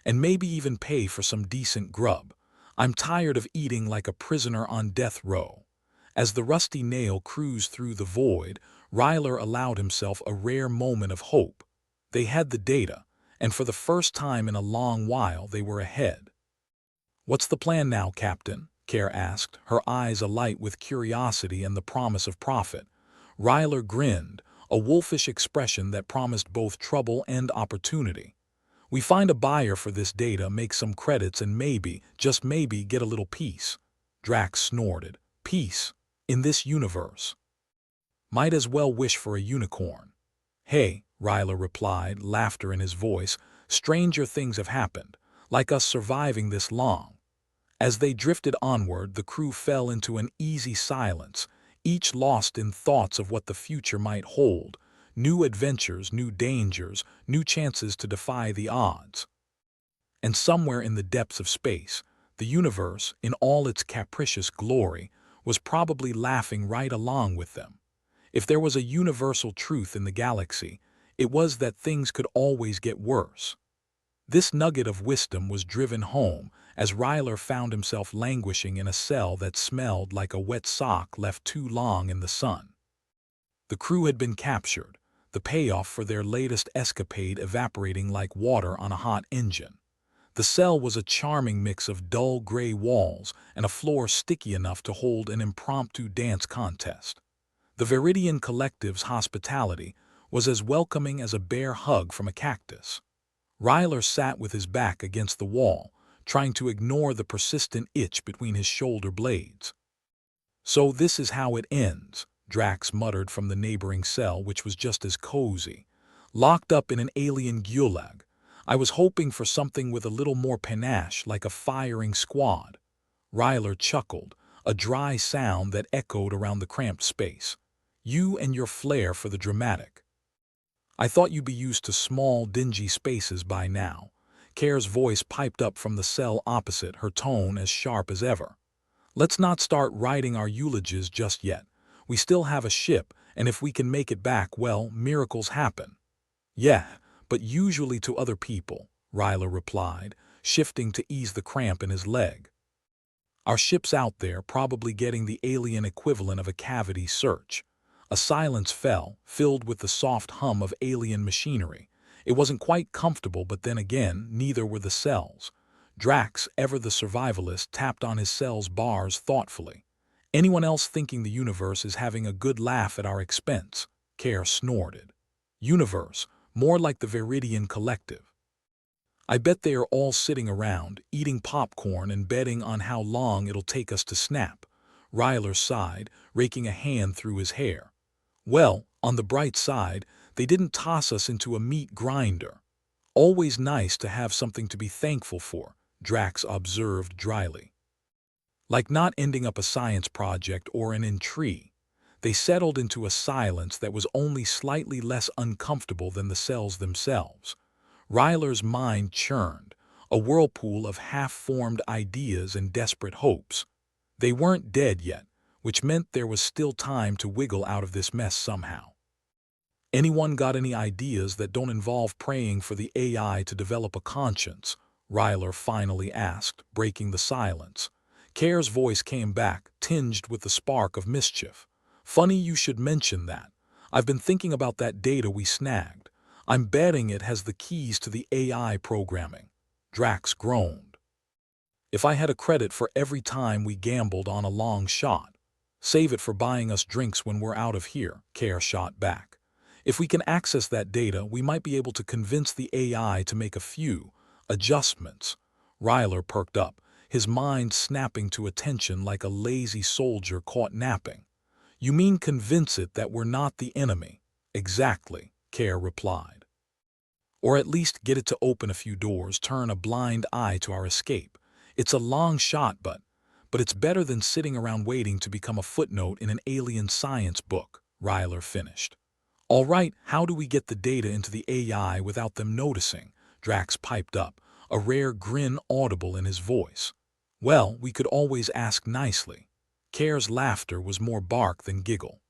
And maybe even pay for some decent grub. I'm tired of eating like a prisoner on death row. As the rusty nail cruised through the void, Ryler allowed himself a rare moment of hope. They had the data, and for the first time in a long while they were ahead. What's the plan now, Captain? Care asked, her eyes alight with curiosity and the promise of profit. Ryler grinned, a wolfish expression that promised both trouble and opportunity. We find a buyer for this data, make some credits, and maybe, just maybe, get a little peace. Drax snorted. Peace? In this universe? Might as well wish for a unicorn. Hey, Ryler replied, laughter in his voice, stranger things have happened, like us surviving this long. As they drifted onward, the crew fell into an easy silence, each lost in thoughts of what the future might hold. New adventures, new dangers, new chances to defy the odds. And somewhere in the depths of space, the universe, in all its capricious glory, was probably laughing right along with them. If there was a universal truth in the galaxy, it was that things could always get worse. This nugget of wisdom was driven home as Ryler found himself languishing in a cell that smelled like a wet sock left too long in the sun. The crew had been captured, the payoff for their latest escapade evaporating like water on a hot engine. The cell was a charming mix of dull gray walls and a floor sticky enough to hold an impromptu dance contest. The Viridian Collective's hospitality was as welcoming as a bare hug from a cactus. Ryler sat with his back against the wall, trying to ignore the persistent itch between his shoulder blades. "So this is how it ends," Drax muttered from the neighboring cell, which was just as cozy. "Locked up in an alien gulag. I was hoping for something with a little more panache, like a firing squad." Ryler chuckled, a dry sound that echoed around the cramped space. "You and your flair for the dramatic. I thought you'd be used to small, dingy spaces by now." Kare's voice piped up from the cell opposite, her tone as sharp as ever. "Let's not start writing our eulogies just yet. We still have a ship, and if we can make it back, well, miracles happen." "Yeah, but usually to other people," Ryler replied, shifting to ease the cramp in his leg. "Our ship's out there, probably getting the alien equivalent of a cavity search." A silence fell, filled with the soft hum of alien machinery. It wasn't quite comfortable, but then again, neither were the cells. Drax, ever the survivalist, tapped on his cell's bars thoughtfully. "Anyone else thinking the universe is having a good laugh at our expense?" Care snorted. "Universe, more like the Viridian Collective. I bet they are all sitting around, eating popcorn and betting on how long it'll take us to snap." Ryler sighed, raking a hand through his hair. "Well, on the bright side, they didn't toss us into a meat grinder." "Always nice to have something to be thankful for," Drax observed dryly. "Like not ending up a science project or an intrigue." They settled into a silence that was only slightly less uncomfortable than the cells themselves. Ryler's mind churned, a whirlpool of half-formed ideas and desperate hopes. They weren't dead yet, which meant there was still time to wiggle out of this mess somehow. "Anyone got any ideas that don't involve praying for the AI to develop a conscience?" Ryler finally asked, breaking the silence. Kare's voice came back, tinged with the spark of mischief. "Funny you should mention that. I've been thinking about that data we snagged. I'm betting it has the keys to the AI programming." Drax groaned. "If I had a credit for every time we gambled on a long shot." "Save it for buying us drinks when we're out of here," Care shot back. "If we can access that data, we might be able to convince the AI to make a few adjustments." Ryler perked up, his mind snapping to attention like a lazy soldier caught napping. "You mean convince it that we're not the enemy?" "Exactly," Care replied. "Or at least get it to open a few doors, turn a blind eye to our escape. It's a long shot, but it's better than sitting around waiting to become a footnote in an alien science book," Ryler finished. "All right, how do we get the data into the AI without them noticing?" Drax piped up, a rare grin audible in his voice. "Well, we could always ask nicely." Care's laughter was more bark than giggle.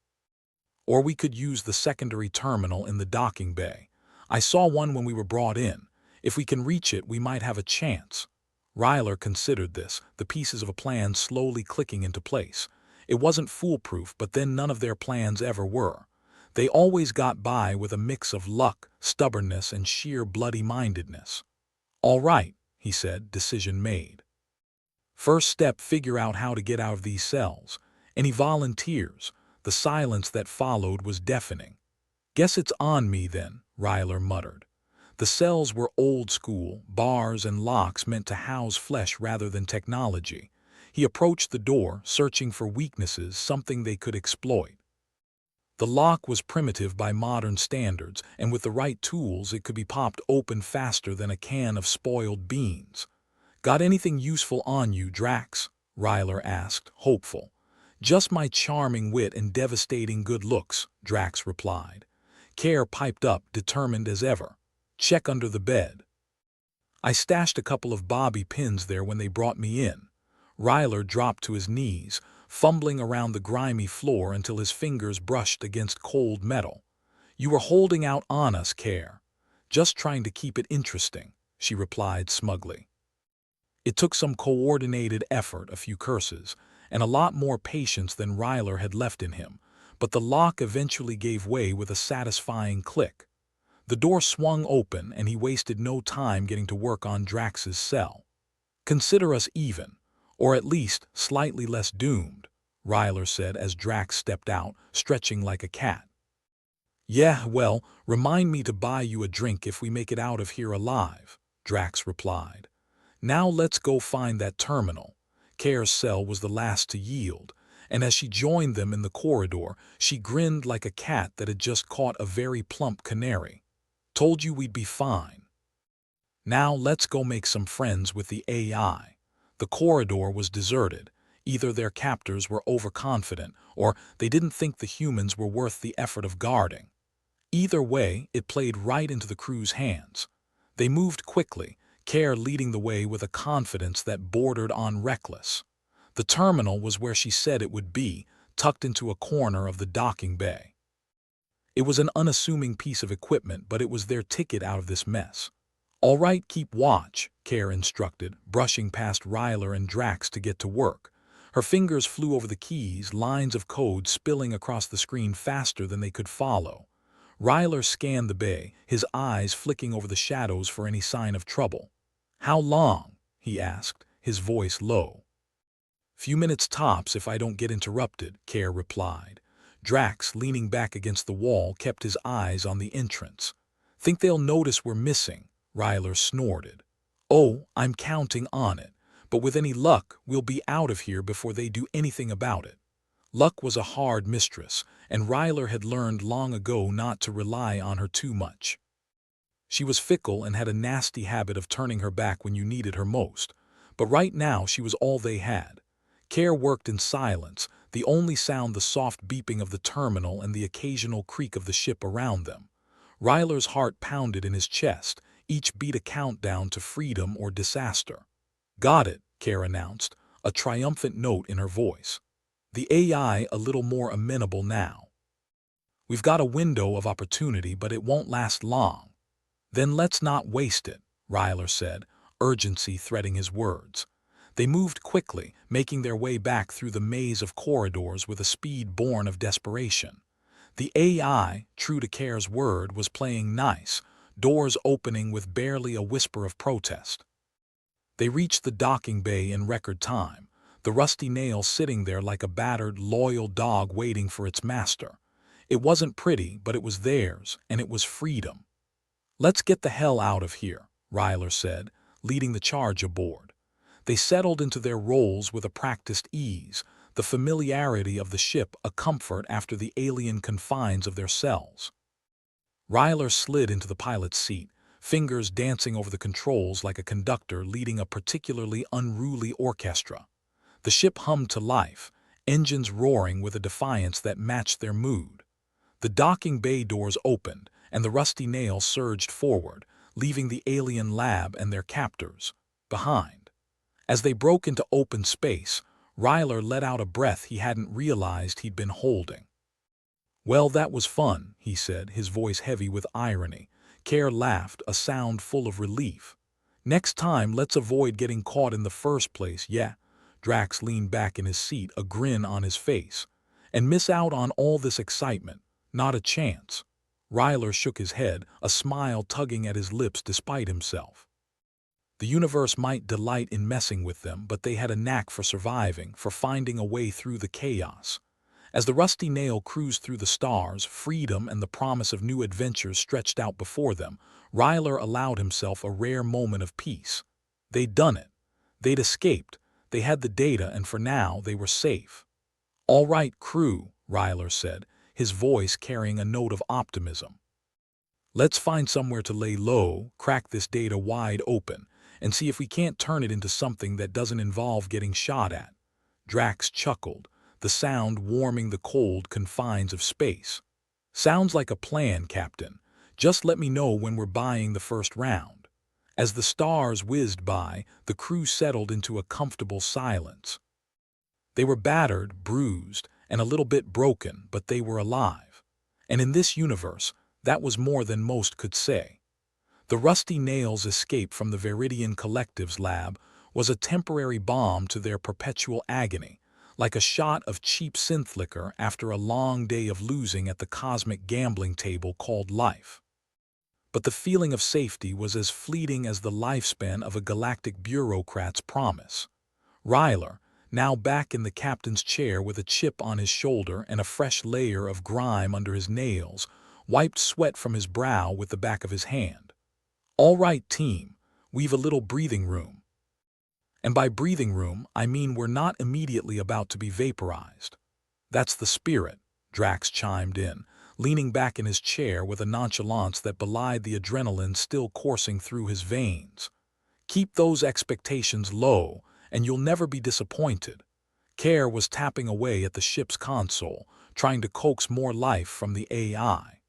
"Or we could use the secondary terminal in the docking bay. I saw one when we were brought in. If we can reach it, we might have a chance." Ryler considered this, the pieces of a plan slowly clicking into place. It wasn't foolproof, but then none of their plans ever were. They always got by with a mix of luck, stubbornness, and sheer bloody-mindedness. "All right," he said, decision made. "First step, figure out how to get out of these cells. Any volunteers?" The silence that followed was deafening. "Guess it's on me then," Ryler muttered. The cells were old school, bars and locks meant to house flesh rather than technology. He approached the door, searching for weaknesses, something they could exploit. The lock was primitive by modern standards, and with the right tools it could be popped open faster than a can of spoiled beans. "Got anything useful on you, Drax?" Ryler asked, hopeful. "Just my charming wit and devastating good looks," Drax replied. Care piped up, determined as ever. "Check under the bed." "I stashed a couple of bobby pins there when they brought me in." Ryler dropped to his knees, fumbling around the grimy floor until his fingers brushed against cold metal. "You were holding out on us, Care." "Just trying to keep it interesting," she replied smugly. It took some coordinated effort, a few curses, and a lot more patience than Ryler had left in him, but the lock eventually gave way with a satisfying click. The door swung open, and he wasted no time getting to work on Drax's cell. "Consider us even, or at least slightly less doomed," Ryler said as Drax stepped out, stretching like a cat. Yeah, well, remind me to buy you a drink if we make it out of here alive, Drax replied. Now let's go find that terminal. Kair's cell was the last to yield, and as she joined them in the corridor, she grinned like a cat that had just caught a very plump canary. Told you we'd be fine. Now let's go make some friends with the AI. The corridor was deserted. Either their captors were overconfident, or they didn't think the humans were worth the effort of guarding. Either way, it played right into the crew's hands. They moved quickly, Kair leading the way with a confidence that bordered on reckless. The terminal was where she said it would be, tucked into a corner of the docking bay. It was an unassuming piece of equipment, but it was their ticket out of this mess. All right, keep watch, Kair instructed, brushing past Ryler and Drax to get to work. Her fingers flew over the keys, lines of code spilling across the screen faster than they could follow. Ryler scanned the bay, his eyes flicking over the shadows for any sign of trouble. How long? He asked, his voice low. Few minutes tops if I don't get interrupted, Kair replied. Drax, leaning back against the wall, kept his eyes on the entrance. Think they'll notice we're missing, Ryler snorted. Oh, I'm counting on it, but with any luck, we'll be out of here before they do anything about it. Luck was a hard mistress, and Ryler had learned long ago not to rely on her too much. She was fickle and had a nasty habit of turning her back when you needed her most, but right now she was all they had. Kair worked in silence, the only sound the soft beeping of the terminal and the occasional creak of the ship around them. Ryler's heart pounded in his chest, each beat a countdown to freedom or disaster. Got it, Kair announced, a triumphant note in her voice. The AI a little more amenable now. We've got a window of opportunity, but it won't last long. Then let's not waste it, Ryler said, urgency threading his words. They moved quickly, making their way back through the maze of corridors with a speed born of desperation. The AI, true to Kair's word, was playing nice, doors opening with barely a whisper of protest. They reached the docking bay in record time, the rusty nail sitting there like a battered, loyal dog waiting for its master. It wasn't pretty, but it was theirs, and it was freedom. Let's get the hell out of here, Ryler said, leading the charge aboard. They settled into their roles with a practiced ease, the familiarity of the ship a comfort after the alien confines of their cells. Ryler slid into the pilot's seat, fingers dancing over the controls like a conductor leading a particularly unruly orchestra. The ship hummed to life, engines roaring with a defiance that matched their mood. The docking bay doors opened, and the rusty nail surged forward, leaving the alien lab and their captors behind. As they broke into open space, Ryler let out a breath he hadn't realized he'd been holding. Well, that was fun, he said, his voice heavy with irony. Kair laughed, a sound full of relief. Next time, let's avoid getting caught in the first place, yeah? Drax leaned back in his seat, a grin on his face. And miss out on all this excitement. Not a chance. Ryler shook his head, a smile tugging at his lips despite himself. The universe might delight in messing with them, but they had a knack for surviving, for finding a way through the chaos. As the rusty nail cruised through the stars, freedom and the promise of new adventures stretched out before them, Ryler allowed himself a rare moment of peace. They'd done it. They'd escaped. They had the data, and for now, they were safe. All right, crew, Ryler said, his voice carrying a note of optimism. Let's find somewhere to lay low, crack this data wide open, and see if we can't turn it into something that doesn't involve getting shot at. Drax chuckled, the sound warming the cold confines of space. Sounds like a plan, Captain. Just let me know when we're buying the first round. As the stars whizzed by, the crew settled into a comfortable silence. They were battered, bruised, and a little bit broken, but they were alive. And in this universe, that was more than most could say. The rusty nail's escape from the Veridian Collective's lab was a temporary balm to their perpetual agony, like a shot of cheap synth liquor after a long day of losing at the cosmic gambling table called life. But the feeling of safety was as fleeting as the lifespan of a galactic bureaucrat's promise. Ryler, now back in the captain's chair with a chip on his shoulder and a fresh layer of grime under his nails, wiped sweat from his brow with the back of his hand. "All right, team, we've a little breathing room. And by breathing room, I mean we're not immediately about to be vaporized." "That's the spirit," Drax chimed in, leaning back in his chair with a nonchalance that belied the adrenaline still coursing through his veins. "Keep those expectations low, and you'll never be disappointed." Care was tapping away at the ship's console, trying to coax more life from the AI.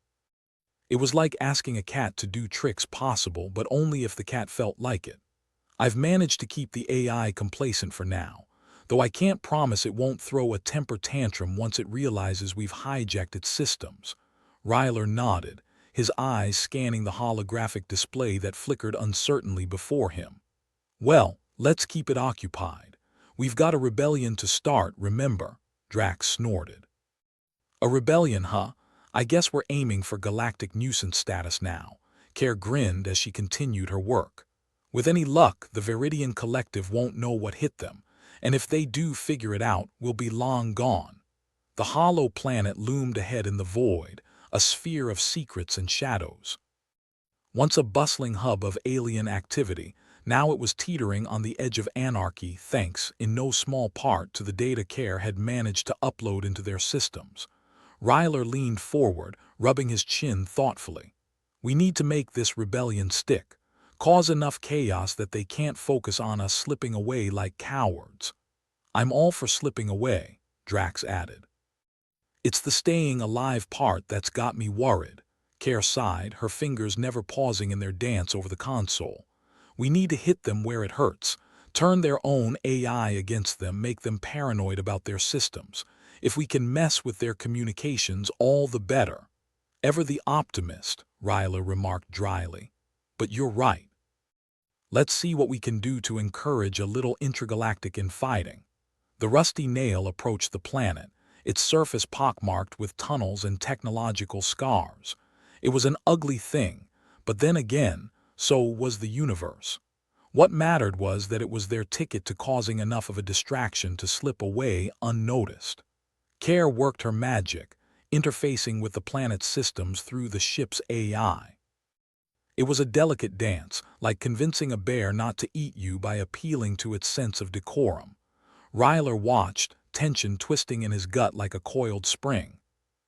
It was like asking a cat to do tricks possible, but only if the cat felt like it. "I've managed to keep the AI complacent for now, though I can't promise it won't throw a temper tantrum once it realizes we've hijacked its systems." Ryler nodded, his eyes scanning the holographic display that flickered uncertainly before him. "Well, let's keep it occupied. We've got a rebellion to start, remember," Drax snorted. "A rebellion, huh? I guess we're aiming for galactic nuisance status now." Care grinned as she continued her work. "With any luck, the Viridian Collective won't know what hit them, and if they do figure it out, we'll be long gone." The hollow planet loomed ahead in the void, a sphere of secrets and shadows. Once a bustling hub of alien activity, now it was teetering on the edge of anarchy thanks, in no small part, to the data Care had managed to upload into their systems. Ryler leaned forward, rubbing his chin thoughtfully. "We need to make this rebellion stick. Cause enough chaos that they can't focus on us slipping away like cowards." "I'm all for slipping away," Drax added. "It's the staying alive part that's got me worried." Care sighed, her fingers never pausing in their dance over the console. "We need to hit them where it hurts. Turn their own AI against them, make them paranoid about their systems. If we can mess with their communications, all the better." "Ever the optimist," Ryler remarked dryly. "But you're right. Let's see what we can do to encourage a little intergalactic infighting." The rusty nail approached the planet, its surface pockmarked with tunnels and technological scars. It was an ugly thing, but then again, so was the universe. What mattered was that it was their ticket to causing enough of a distraction to slip away unnoticed. Care worked her magic, interfacing with the planet's systems through the ship's AI. It was a delicate dance, like convincing a bear not to eat you by appealing to its sense of decorum. Ryler watched, tension twisting in his gut like a coiled spring.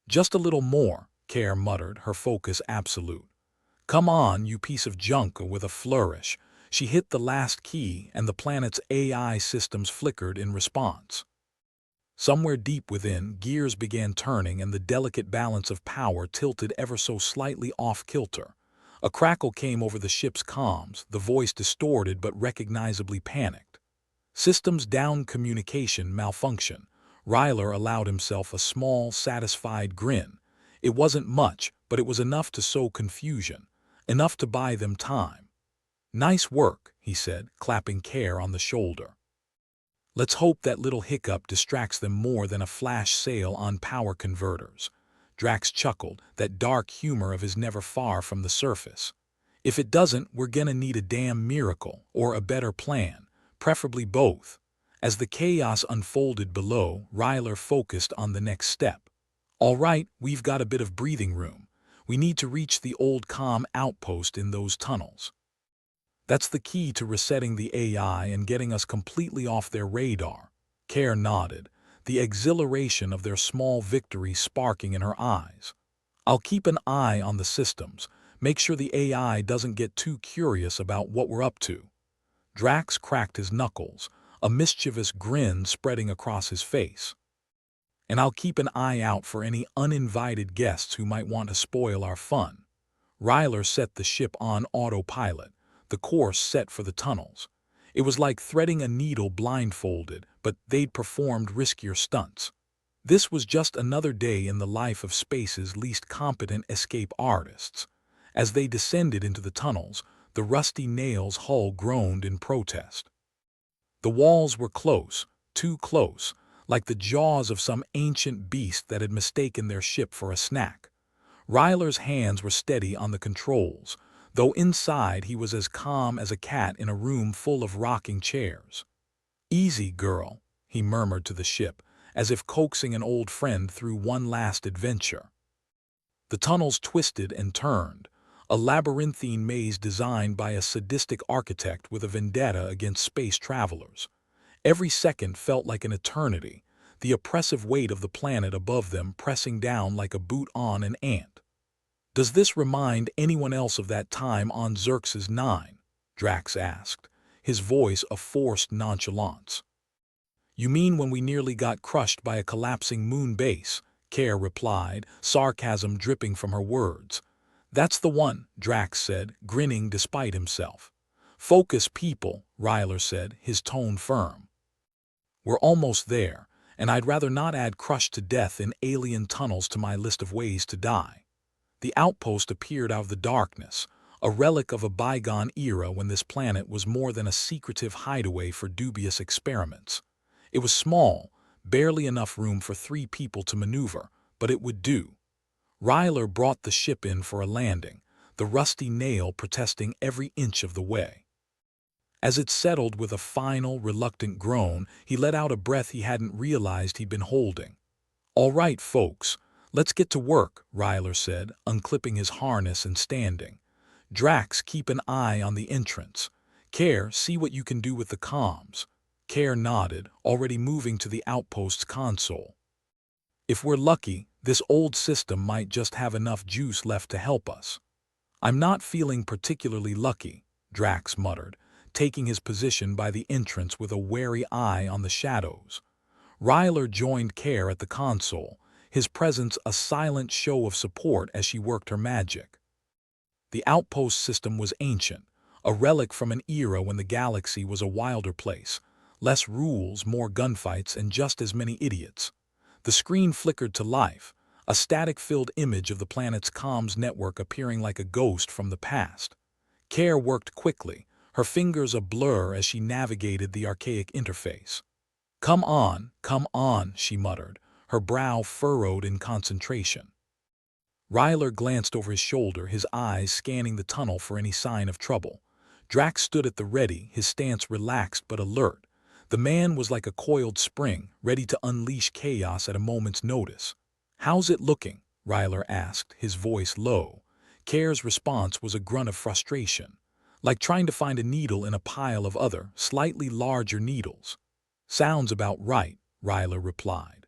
"Just a little more," Care muttered, her focus absolute. "Come on, you piece of junk." With a flourish, she hit the last key and the planet's AI systems flickered in response. Somewhere deep within, gears began turning and the delicate balance of power tilted ever so slightly off-kilter. A crackle came over the ship's comms, the voice distorted but recognizably panicked. "Systems down, communication malfunction." Ryler allowed himself a small, satisfied grin. It wasn't much, but it was enough to sow confusion, enough to buy them time. "Nice work," he said, clapping Care on the shoulder. "Let's hope that little hiccup distracts them more than a flash sale on power converters." Drax chuckled, that dark humor of his never far from the surface. "If it doesn't, we're gonna need a damn miracle, or a better plan, preferably both." As the chaos unfolded below, Ryler focused on the next step. "All right, we've got a bit of breathing room. We need to reach the old comm outpost in those tunnels. That's the key to resetting the AI and getting us completely off their radar." Care nodded, the exhilaration of their small victory sparking in her eyes. "I'll keep an eye on the systems, make sure the AI doesn't get too curious about what we're up to." Drax cracked his knuckles, a mischievous grin spreading across his face. "And I'll keep an eye out for any uninvited guests who might want to spoil our fun." Ryler set the ship on autopilot, the course set for the tunnels. It was like threading a needle blindfolded, but they'd performed riskier stunts. This was just another day in the life of space's least competent escape artists. As they descended into the tunnels, the rusty nail's hull groaned in protest. The walls were close, too close, like the jaws of some ancient beast that had mistaken their ship for a snack. Ryler's hands were steady on the controls, though inside he was as calm as a cat in a room full of rocking chairs. "Easy, girl," he murmured to the ship, as if coaxing an old friend through one last adventure. The tunnels twisted and turned, a labyrinthine maze designed by a sadistic architect with a vendetta against space travelers. Every second felt like an eternity, the oppressive weight of the planet above them pressing down like a boot on an ant. "Does this remind anyone else of that time on Xerxes 9? Drax asked, his voice a forced nonchalance. "You mean when we nearly got crushed by a collapsing moon base?" Care replied, sarcasm dripping from her words. "That's the one," Drax said, grinning despite himself. "Focus, people," Ryler said, his tone firm. "We're almost there, and I'd rather not add crushed to death in alien tunnels to my list of ways to die." The outpost appeared out of the darkness, a relic of a bygone era when this planet was more than a secretive hideaway for dubious experiments. It was small, barely enough room for 3 people to maneuver, but it would do. Ryler brought the ship in for a landing, the rusty nail protesting every inch of the way. As it settled with a final, reluctant groan, he let out a breath he hadn't realized he'd been holding. "All right, folks, let's get to work," Ryler said, unclipping his harness and standing. "Drax, keep an eye on the entrance. Care, see what you can do with the comms." Care nodded, already moving to the outpost's console. "If we're lucky, this old system might just have enough juice left to help us." "I'm not feeling particularly lucky," Drax muttered, taking his position by the entrance with a wary eye on the shadows. Ryler joined Care at the console, his presence a silent show of support as she worked her magic. The outpost system was ancient, a relic from an era when the galaxy was a wilder place. Less rules, more gunfights, and just as many idiots. The screen flickered to life, a static-filled image of the planet's comms network appearing like a ghost from the past. Care worked quickly, her fingers a blur as she navigated the archaic interface. Come on," she muttered, her brow furrowed in concentration. Ryler glanced over his shoulder, his eyes scanning the tunnel for any sign of trouble. Drax stood at the ready, his stance relaxed but alert. The man was like a coiled spring, ready to unleash chaos at a moment's notice. "How's it looking?" Ryler asked, his voice low. Care's response was a grunt of frustration, like trying to find a needle in a pile of other, slightly larger needles. "Sounds about right," Ryler replied.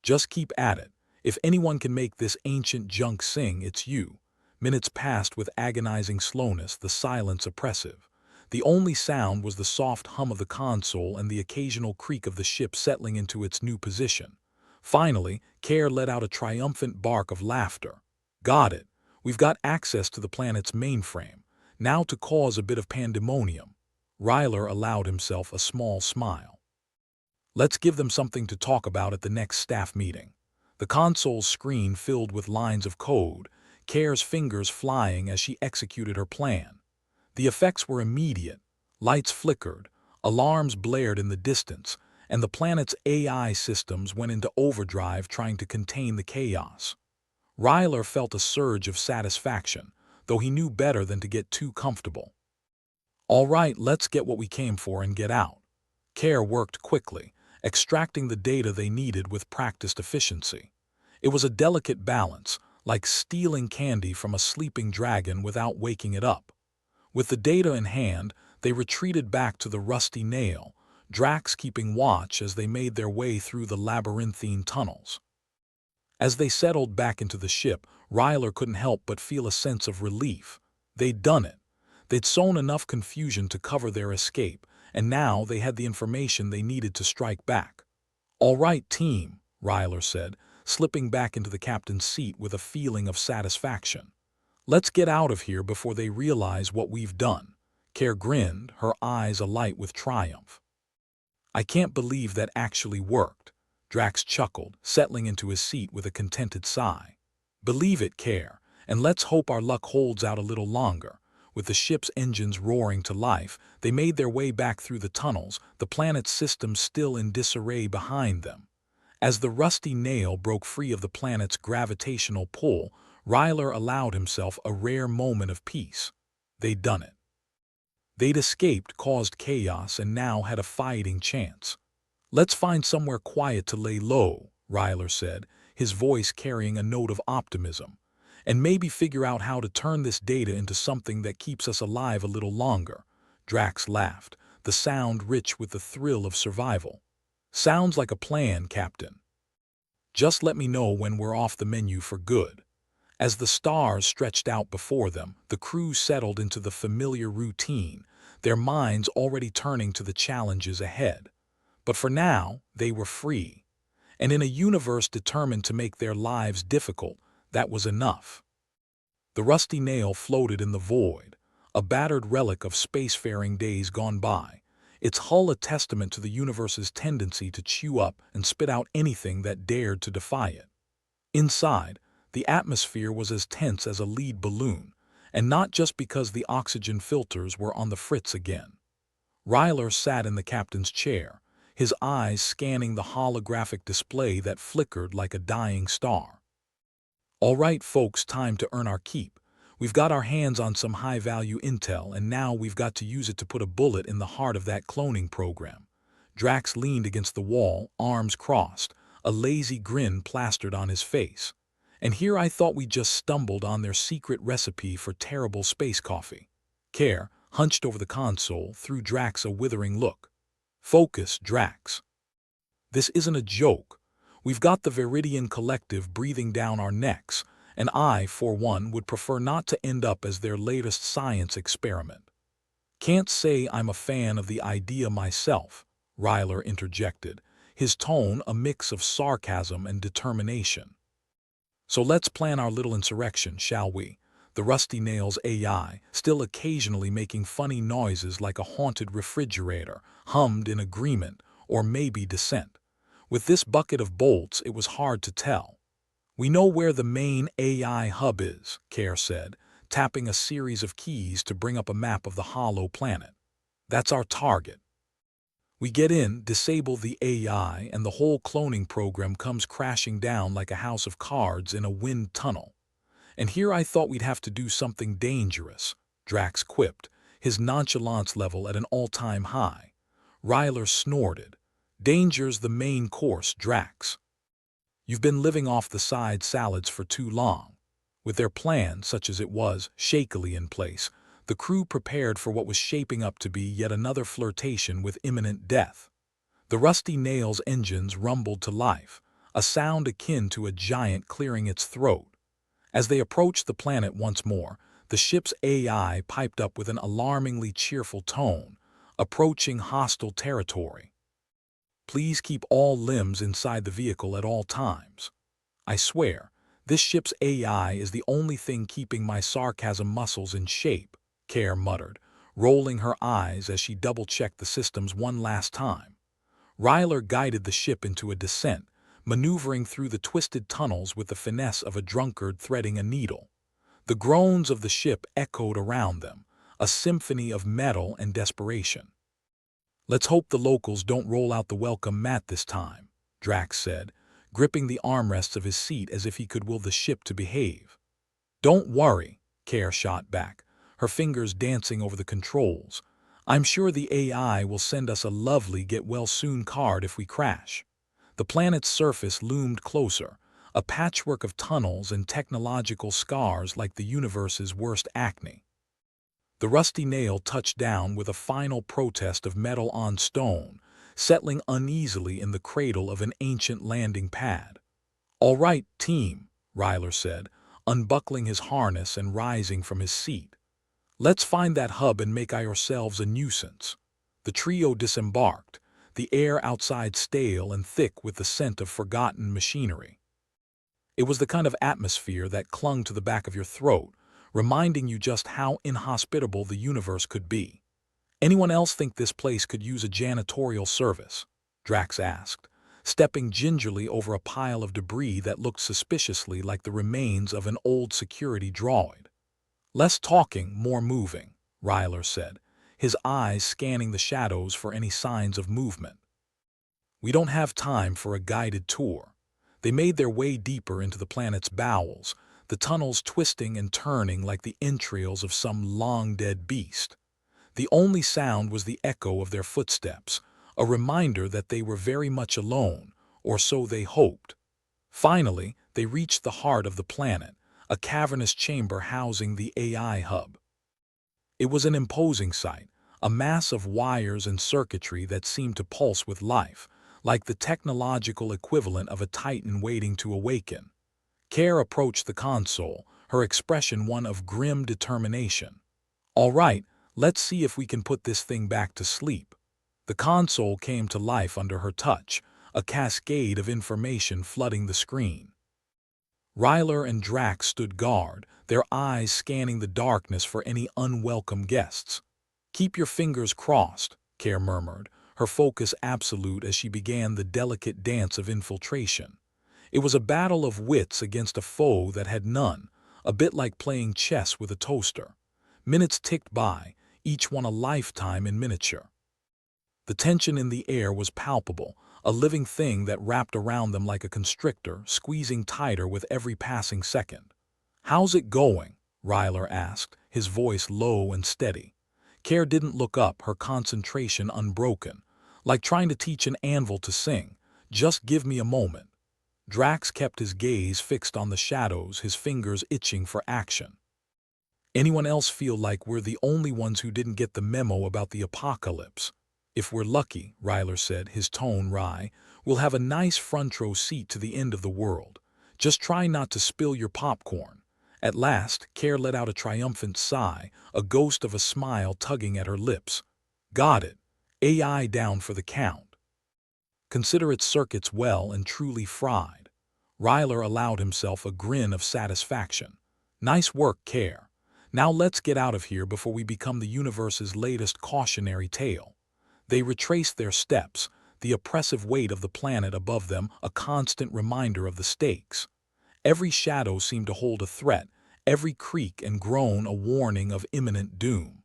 "Just keep at it. If anyone can make this ancient junk sing, it's you." Minutes passed with agonizing slowness, the silence oppressive. The only sound was the soft hum of the console and the occasional creak of the ship settling into its new position. Finally, Care let out a triumphant bark of laughter. "Got it. We've got access to the planet's mainframe. Now to cause a bit of pandemonium." Ryler allowed himself a small smile. "Let's give them something to talk about at the next staff meeting." The console's screen filled with lines of code, Care's fingers flying as she executed her plan. The effects were immediate. Lights flickered, alarms blared in the distance, and the planet's AI systems went into overdrive trying to contain the chaos. Ryler felt a surge of satisfaction, though he knew better than to get too comfortable. "All right, let's get what we came for and get out." Care worked quickly, extracting the data they needed with practiced efficiency. It was a delicate balance, like stealing candy from a sleeping dragon without waking it up. With the data in hand, they retreated back to the rusty nail, Drax keeping watch as they made their way through the labyrinthine tunnels. As they settled back into the ship, Ryler couldn't help but feel a sense of relief. They'd done it. They'd sown enough confusion to cover their escape, and now they had the information they needed to strike back. "All right, team," Ryler said, slipping back into the captain's seat with a feeling of satisfaction. "Let's get out of here before they realize what we've done." Care grinned, her eyes alight with triumph. "I can't believe that actually worked." Drax chuckled, settling into his seat with a contented sigh. "Believe it, Care, and let's hope our luck holds out a little longer." With the ship's engines roaring to life, they made their way back through the tunnels, the planet's system still in disarray behind them. As the rusty nail broke free of the planet's gravitational pull, Ryler allowed himself a rare moment of peace. They'd done it. They'd escaped, caused chaos, and now had a fighting chance. Let's find somewhere quiet to lay low, Ryler said, his voice carrying a note of optimism, and maybe figure out how to turn this data into something that keeps us alive a little longer. Drax laughed, the sound rich with the thrill of survival. Sounds like a plan, Captain. Just let me know when we're off the menu for good. As the stars stretched out before them, the crew settled into the familiar routine, their minds already turning to the challenges ahead. But for now, they were free. And in a universe determined to make their lives difficult, that was enough. The rusty nail floated in the void, a battered relic of spacefaring days gone by, its hull a testament to the universe's tendency to chew up and spit out anything that dared to defy it. Inside, the atmosphere was as tense as a lead balloon, and not just because the oxygen filters were on the fritz again. Ryler sat in the captain's chair, his eyes scanning the holographic display that flickered like a dying star. All right, folks, time to earn our keep. We've got our hands on some high-value intel, and now we've got to use it to put a bullet in the heart of that cloning program. Drax leaned against the wall, arms crossed, a lazy grin plastered on his face. And here I thought we just stumbled on their secret recipe for terrible space coffee. Care, hunched over the console, threw Drax a withering look. Focus, Drax. This isn't a joke. We've got the Viridian Collective breathing down our necks, and I, for one, would prefer not to end up as their latest science experiment. Can't say I'm a fan of the idea myself, Ryler interjected, his tone a mix of sarcasm and determination. So let's plan our little insurrection, shall we? The Rusty Nail's AI, still occasionally making funny noises like a haunted refrigerator, hummed in agreement, or maybe dissent. With this bucket of bolts, it was hard to tell. We know where the main AI hub is, Care said, tapping a series of keys to bring up a map of the hollow planet. That's our target. We get in, disable the AI, and the whole cloning program comes crashing down like a house of cards in a wind tunnel. And here I thought we'd have to do something dangerous, Drax quipped, his nonchalance level at an all-time high. Ryler snorted. Danger's the main course, Drax. You've been living off the side salads for too long. With their plan, such as it was, shakily in place, the crew prepared for what was shaping up to be yet another flirtation with imminent death. The Rusty Nail's engines rumbled to life, a sound akin to a giant clearing its throat. As they approached the planet once more, the ship's AI piped up with an alarmingly cheerful tone, approaching hostile territory. Please keep all limbs inside the vehicle at all times. I swear, this ship's AI is the only thing keeping my sarcasm muscles in shape, Care muttered, rolling her eyes as she double-checked the systems one last time. Ryler guided the ship into a descent, maneuvering through the twisted tunnels with the finesse of a drunkard threading a needle. The groans of the ship echoed around them, a symphony of metal and desperation. Let's hope the locals don't roll out the welcome mat this time, Drax said, gripping the armrests of his seat as if he could will the ship to behave. Don't worry, Care shot back, her fingers dancing over the controls. I'm sure the AI will send us a lovely get-well-soon card if we crash. The planet's surface loomed closer, a patchwork of tunnels and technological scars like the universe's worst acne. The Rusty Nail touched down with a final protest of metal on stone, settling uneasily in the cradle of an ancient landing pad. All right, team, Ryler said, unbuckling his harness and rising from his seat. Let's find that hub and make ourselves a nuisance. The trio disembarked, the air outside stale and thick with the scent of forgotten machinery. It was the kind of atmosphere that clung to the back of your throat, reminding you just how inhospitable the universe could be. Anyone else think this place could use a janitorial service? Drax asked, stepping gingerly over a pile of debris that looked suspiciously like the remains of an old security droid. Less talking, more moving, Ryler said, his eyes scanning the shadows for any signs of movement. We don't have time for a guided tour. They made their way deeper into the planet's bowels, the tunnels twisting and turning like the entrails of some long-dead beast. The only sound was the echo of their footsteps, a reminder that they were very much alone, or so they hoped. Finally, they reached the heart of the planet, a cavernous chamber housing the AI hub. It was an imposing sight, a mass of wires and circuitry that seemed to pulse with life, like the technological equivalent of a titan waiting to awaken. Care approached the console, her expression one of grim determination. "All right, let's see if we can put this thing back to sleep." The console came to life under her touch, a cascade of information flooding the screen. Ryler and Drax stood guard, their eyes scanning the darkness for any unwelcome guests. "Keep your fingers crossed," Care murmured, her focus absolute as she began the delicate dance of infiltration. It was a battle of wits against a foe that had none, a bit like playing chess with a toaster. Minutes ticked by, each one a lifetime in miniature. The tension in the air was palpable, a living thing that wrapped around them like a constrictor, squeezing tighter with every passing second. "How's it going?" Ryler asked, his voice low and steady. Care didn't look up, her concentration unbroken. Like trying to teach an anvil to sing. "Just give me a moment." Drax kept his gaze fixed on the shadows, his fingers itching for action. "Anyone else feel like we're the only ones who didn't get the memo about the apocalypse?" "If we're lucky," Ryler said, his tone wry, "we'll have a nice front row seat to the end of the world. Just try not to spill your popcorn." At last, Care let out a triumphant sigh, a ghost of a smile tugging at her lips. "Got it. AI down for the count. Consider its circuits well and truly fried." Ryler allowed himself a grin of satisfaction. "Nice work, Care. Now let's get out of here before we become the universe's latest cautionary tale." They retraced their steps, the oppressive weight of the planet above them a constant reminder of the stakes. Every shadow seemed to hold a threat, every creak and groan a warning of imminent doom.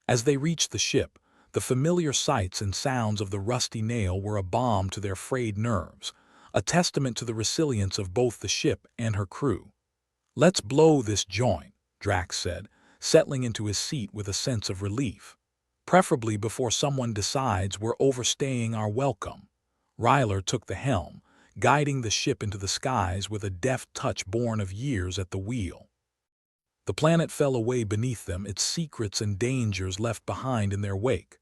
As they reached the ship, the familiar sights and sounds of the rusty nail were a balm to their frayed nerves, a testament to the resilience of both the ship and her crew. "Let's blow this joint," Drax said, settling into his seat with a sense of relief. "Preferably before someone decides we're overstaying our welcome." Ryler took the helm, guiding the ship into the skies with a deft touch born of years at the wheel. The planet fell away beneath them, its secrets and dangers left behind in their wake.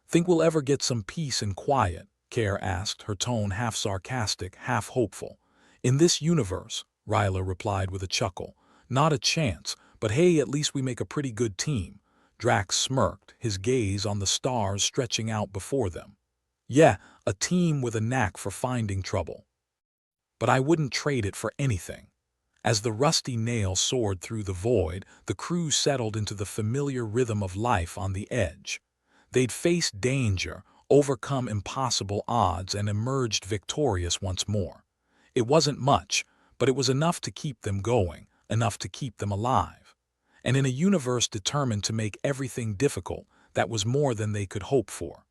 "Think we'll ever get some peace and quiet?" Care asked, her tone half sarcastic, half hopeful. "In this universe," Ryler replied with a chuckle, "not a chance, but hey, at least we make a pretty good team." Drax smirked, his gaze on the stars stretching out before them. "Yeah, a team with a knack for finding trouble. But I wouldn't trade it for anything." As the rusty nail soared through the void, the crew settled into the familiar rhythm of life on the edge. They'd faced danger, overcome impossible odds, and emerged victorious once more. It wasn't much, but it was enough to keep them going, enough to keep them alive. And in a universe determined to make everything difficult, that was more than they could hope for.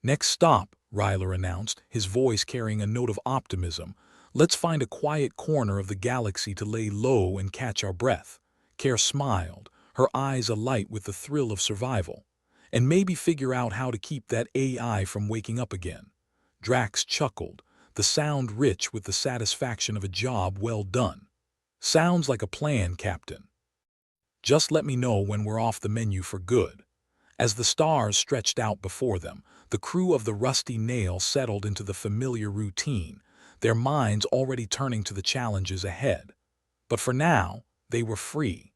"Next stop," Ryler announced, his voice carrying a note of optimism. "Let's find a quiet corner of the galaxy to lay low and catch our breath." Care smiled, her eyes alight with the thrill of survival. "And maybe figure out how to keep that AI from waking up again." Drax chuckled, the sound rich with the satisfaction of a job well done. "Sounds like a plan, Captain. Just let me know when we're off the menu for good." As the stars stretched out before them, the crew of the Rusty Nail settled into the familiar routine, their minds already turning to the challenges ahead. But for now, they were free.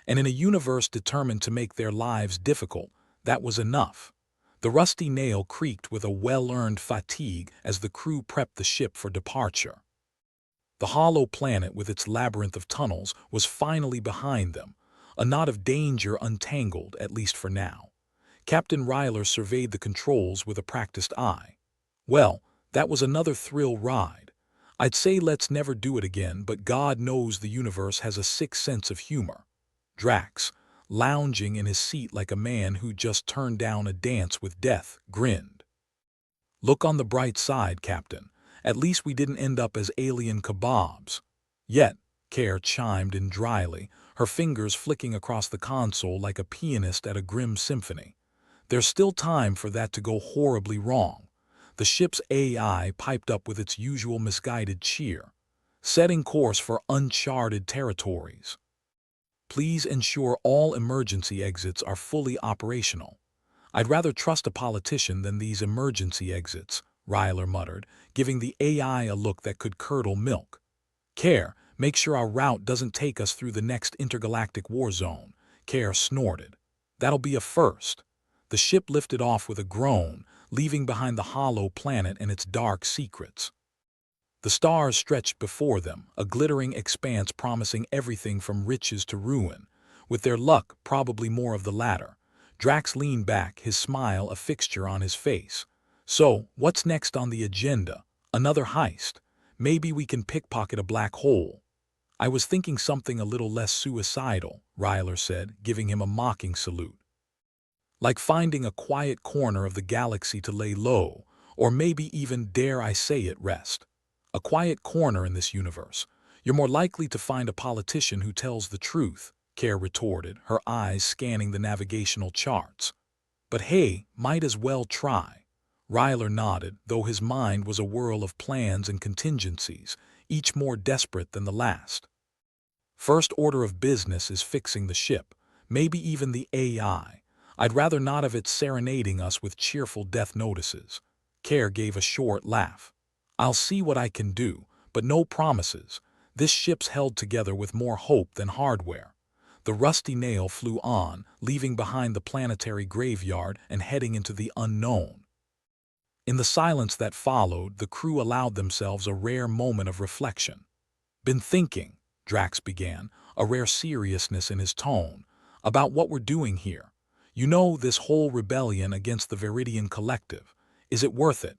And in a universe determined to make their lives difficult, that was enough. The Rusty Nail creaked with a well-earned fatigue as the crew prepped the ship for departure. The hollow planet with its labyrinth of tunnels was finally behind them, a knot of danger untangled, at least for now. Captain Ryler surveyed the controls with a practiced eye. "Well, that was another thrill ride. I'd say let's never do it again, but God knows the universe has a sick sense of humor." Drax, lounging in his seat like a man who just turned down a dance with death, grinned. "Look on the bright side, Captain. At least we didn't end up as alien kebabs." "Yet," Care chimed in dryly, her fingers flicking across the console like a pianist at a grim symphony. There's still time for that to go horribly wrong. The ship's AI piped up with its usual misguided cheer, setting course for uncharted territories. Please ensure all emergency exits are fully operational. I'd rather trust a politician than these emergency exits, Ryler muttered, giving the AI a look that could curdle milk. Care, make sure our route doesn't take us through the next intergalactic war zone, Care snorted. That'll be a first. The ship lifted off with a groan, leaving behind the hollow planet and its dark secrets. The stars stretched before them, a glittering expanse promising everything from riches to ruin. With their luck, probably more of the latter. Drax leaned back, his smile a fixture on his face. So, what's next on the agenda? Another heist. Maybe we can pickpocket a black hole. I was thinking something a little less suicidal, Ryler said, giving him a mocking salute. Like finding a quiet corner of the galaxy to lay low, or maybe even, dare I say it, rest. A quiet corner in this universe. You're more likely to find a politician who tells the truth, Care retorted, her eyes scanning the navigational charts. But hey, might as well try. Ryler nodded, though his mind was a whirl of plans and contingencies, each more desperate than the last. First order of business is fixing the ship, maybe even the AI. I'd rather not have it serenading us with cheerful death notices. Care gave a short laugh. I'll see what I can do, but no promises. This ship's held together with more hope than hardware. The rusty nail flew on, leaving behind the planetary graveyard and heading into the unknown. In the silence that followed, the crew allowed themselves a rare moment of reflection. Been thinking, Drax began, a rare seriousness in his tone, about what we're doing here. You know, this whole rebellion against the Viridian Collective. Is it worth it?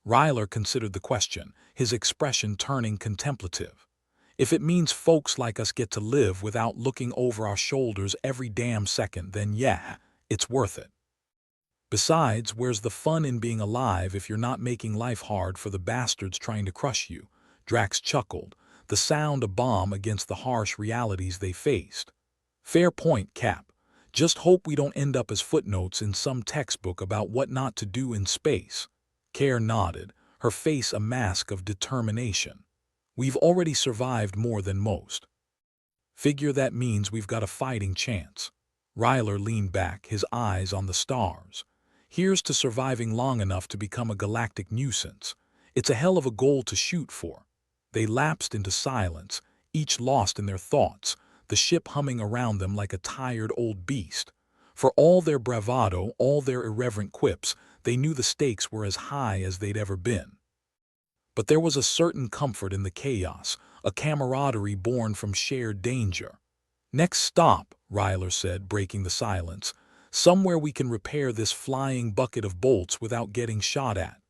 Ryler considered the question, his expression turning contemplative. If it means folks like us get to live without looking over our shoulders every damn second, then yeah, it's worth it. Besides, where's the fun in being alive if you're not making life hard for the bastards trying to crush you? Drax chuckled, the sound a balm against the harsh realities they faced. Fair point, Cap. Just hope we don't end up as footnotes in some textbook about what not to do in space. Care nodded, her face a mask of determination. We've already survived more than most. Figure that means we've got a fighting chance. Ryler leaned back, his eyes on the stars. Here's to surviving long enough to become a galactic nuisance. It's a hell of a goal to shoot for. They lapsed into silence, each lost in their thoughts, the ship humming around them like a tired old beast. For all their bravado, all their irreverent quips, they knew the stakes were as high as they'd ever been. But there was a certain comfort in the chaos, a camaraderie born from shared danger. Next stop, Ryler said, breaking the silence. Somewhere we can repair this flying bucket of bolts without getting shot at.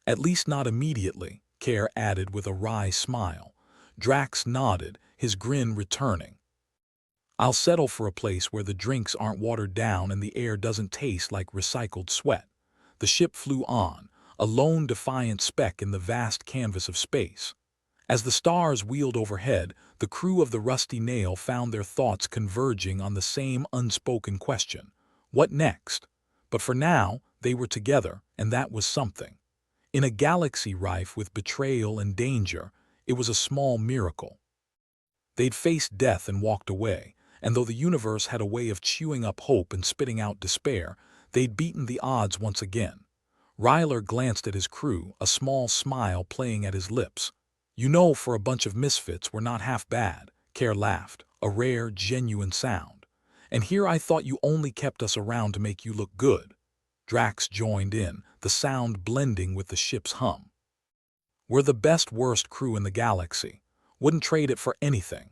At least not immediately, Care added with a wry smile. Drax nodded, his grin returning. I'll settle for a place where the drinks aren't watered down and the air doesn't taste like recycled sweat. The ship flew on, a lone defiant speck in the vast canvas of space. As the stars wheeled overhead, the crew of the Rusty Nail found their thoughts converging on the same unspoken question. What next? But for now, they were together, and that was something. In a galaxy rife with betrayal and danger, it was a small miracle. They'd faced death and walked away, and though the universe had a way of chewing up hope and spitting out despair, they'd beaten the odds once again. Ryler glanced at his crew, a small smile playing at his lips. You know, for a bunch of misfits, we're not half bad, Care laughed, a rare, genuine sound. And here I thought you only kept us around to make you look good. Drax joined in, the sound blending with the ship's hum. We're the best worst crew in the galaxy. Wouldn't trade it for anything.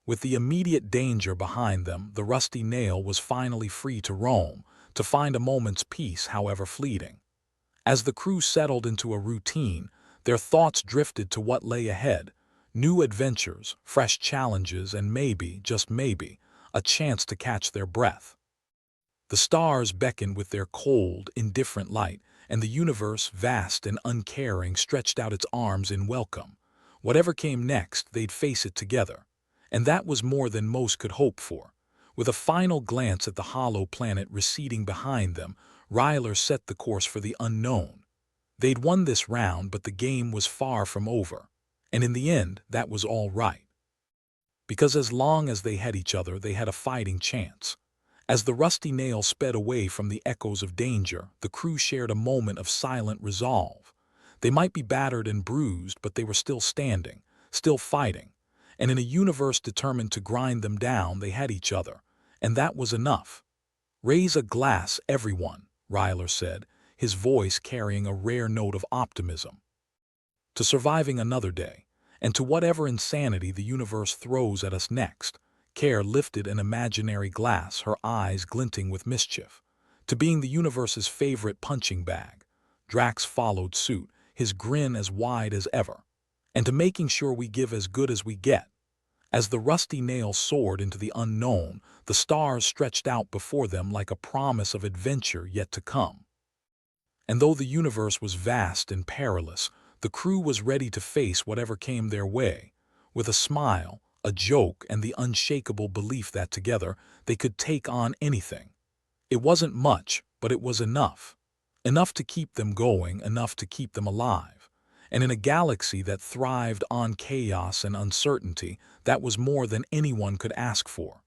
With the immediate danger behind them, the Rusty Nail was finally free to roam, to find a moment's peace, however fleeting. As the crew settled into a routine, their thoughts drifted to what lay ahead. New adventures, fresh challenges, and maybe, just maybe, a chance to catch their breath. The stars beckoned with their cold, indifferent light, and the universe, vast and uncaring, stretched out its arms in welcome. Whatever came next, they'd face it together. And that was more than most could hope for. With a final glance at the hollow planet receding behind them, Ryler set the course for the unknown. They'd won this round, but the game was far from over. And in the end, that was all right. Because as long as they had each other, they had a fighting chance. As the rusty nail sped away from the echoes of danger, the crew shared a moment of silent resolve. They might be battered and bruised, but they were still standing, still fighting. And in a universe determined to grind them down, they had each other. And that was enough. "Raise a glass, everyone," Ryler said, his voice carrying a rare note of optimism. "To surviving another day, and to whatever insanity the universe throws at us next." Care lifted an imaginary glass, her eyes glinting with mischief. "To being the universe's favorite punching bag." Drax followed suit, his grin as wide as ever. "And to making sure we give as good as we get." As the rusty nail soared into the unknown, the stars stretched out before them like a promise of adventure yet to come. And though the universe was vast and perilous, the crew was ready to face whatever came their way, with a smile, a joke, and the unshakable belief that together they could take on anything. It wasn't much, but it was enough. Enough to keep them going, enough to keep them alive. And in a galaxy that thrived on chaos and uncertainty, that was more than anyone could ask for.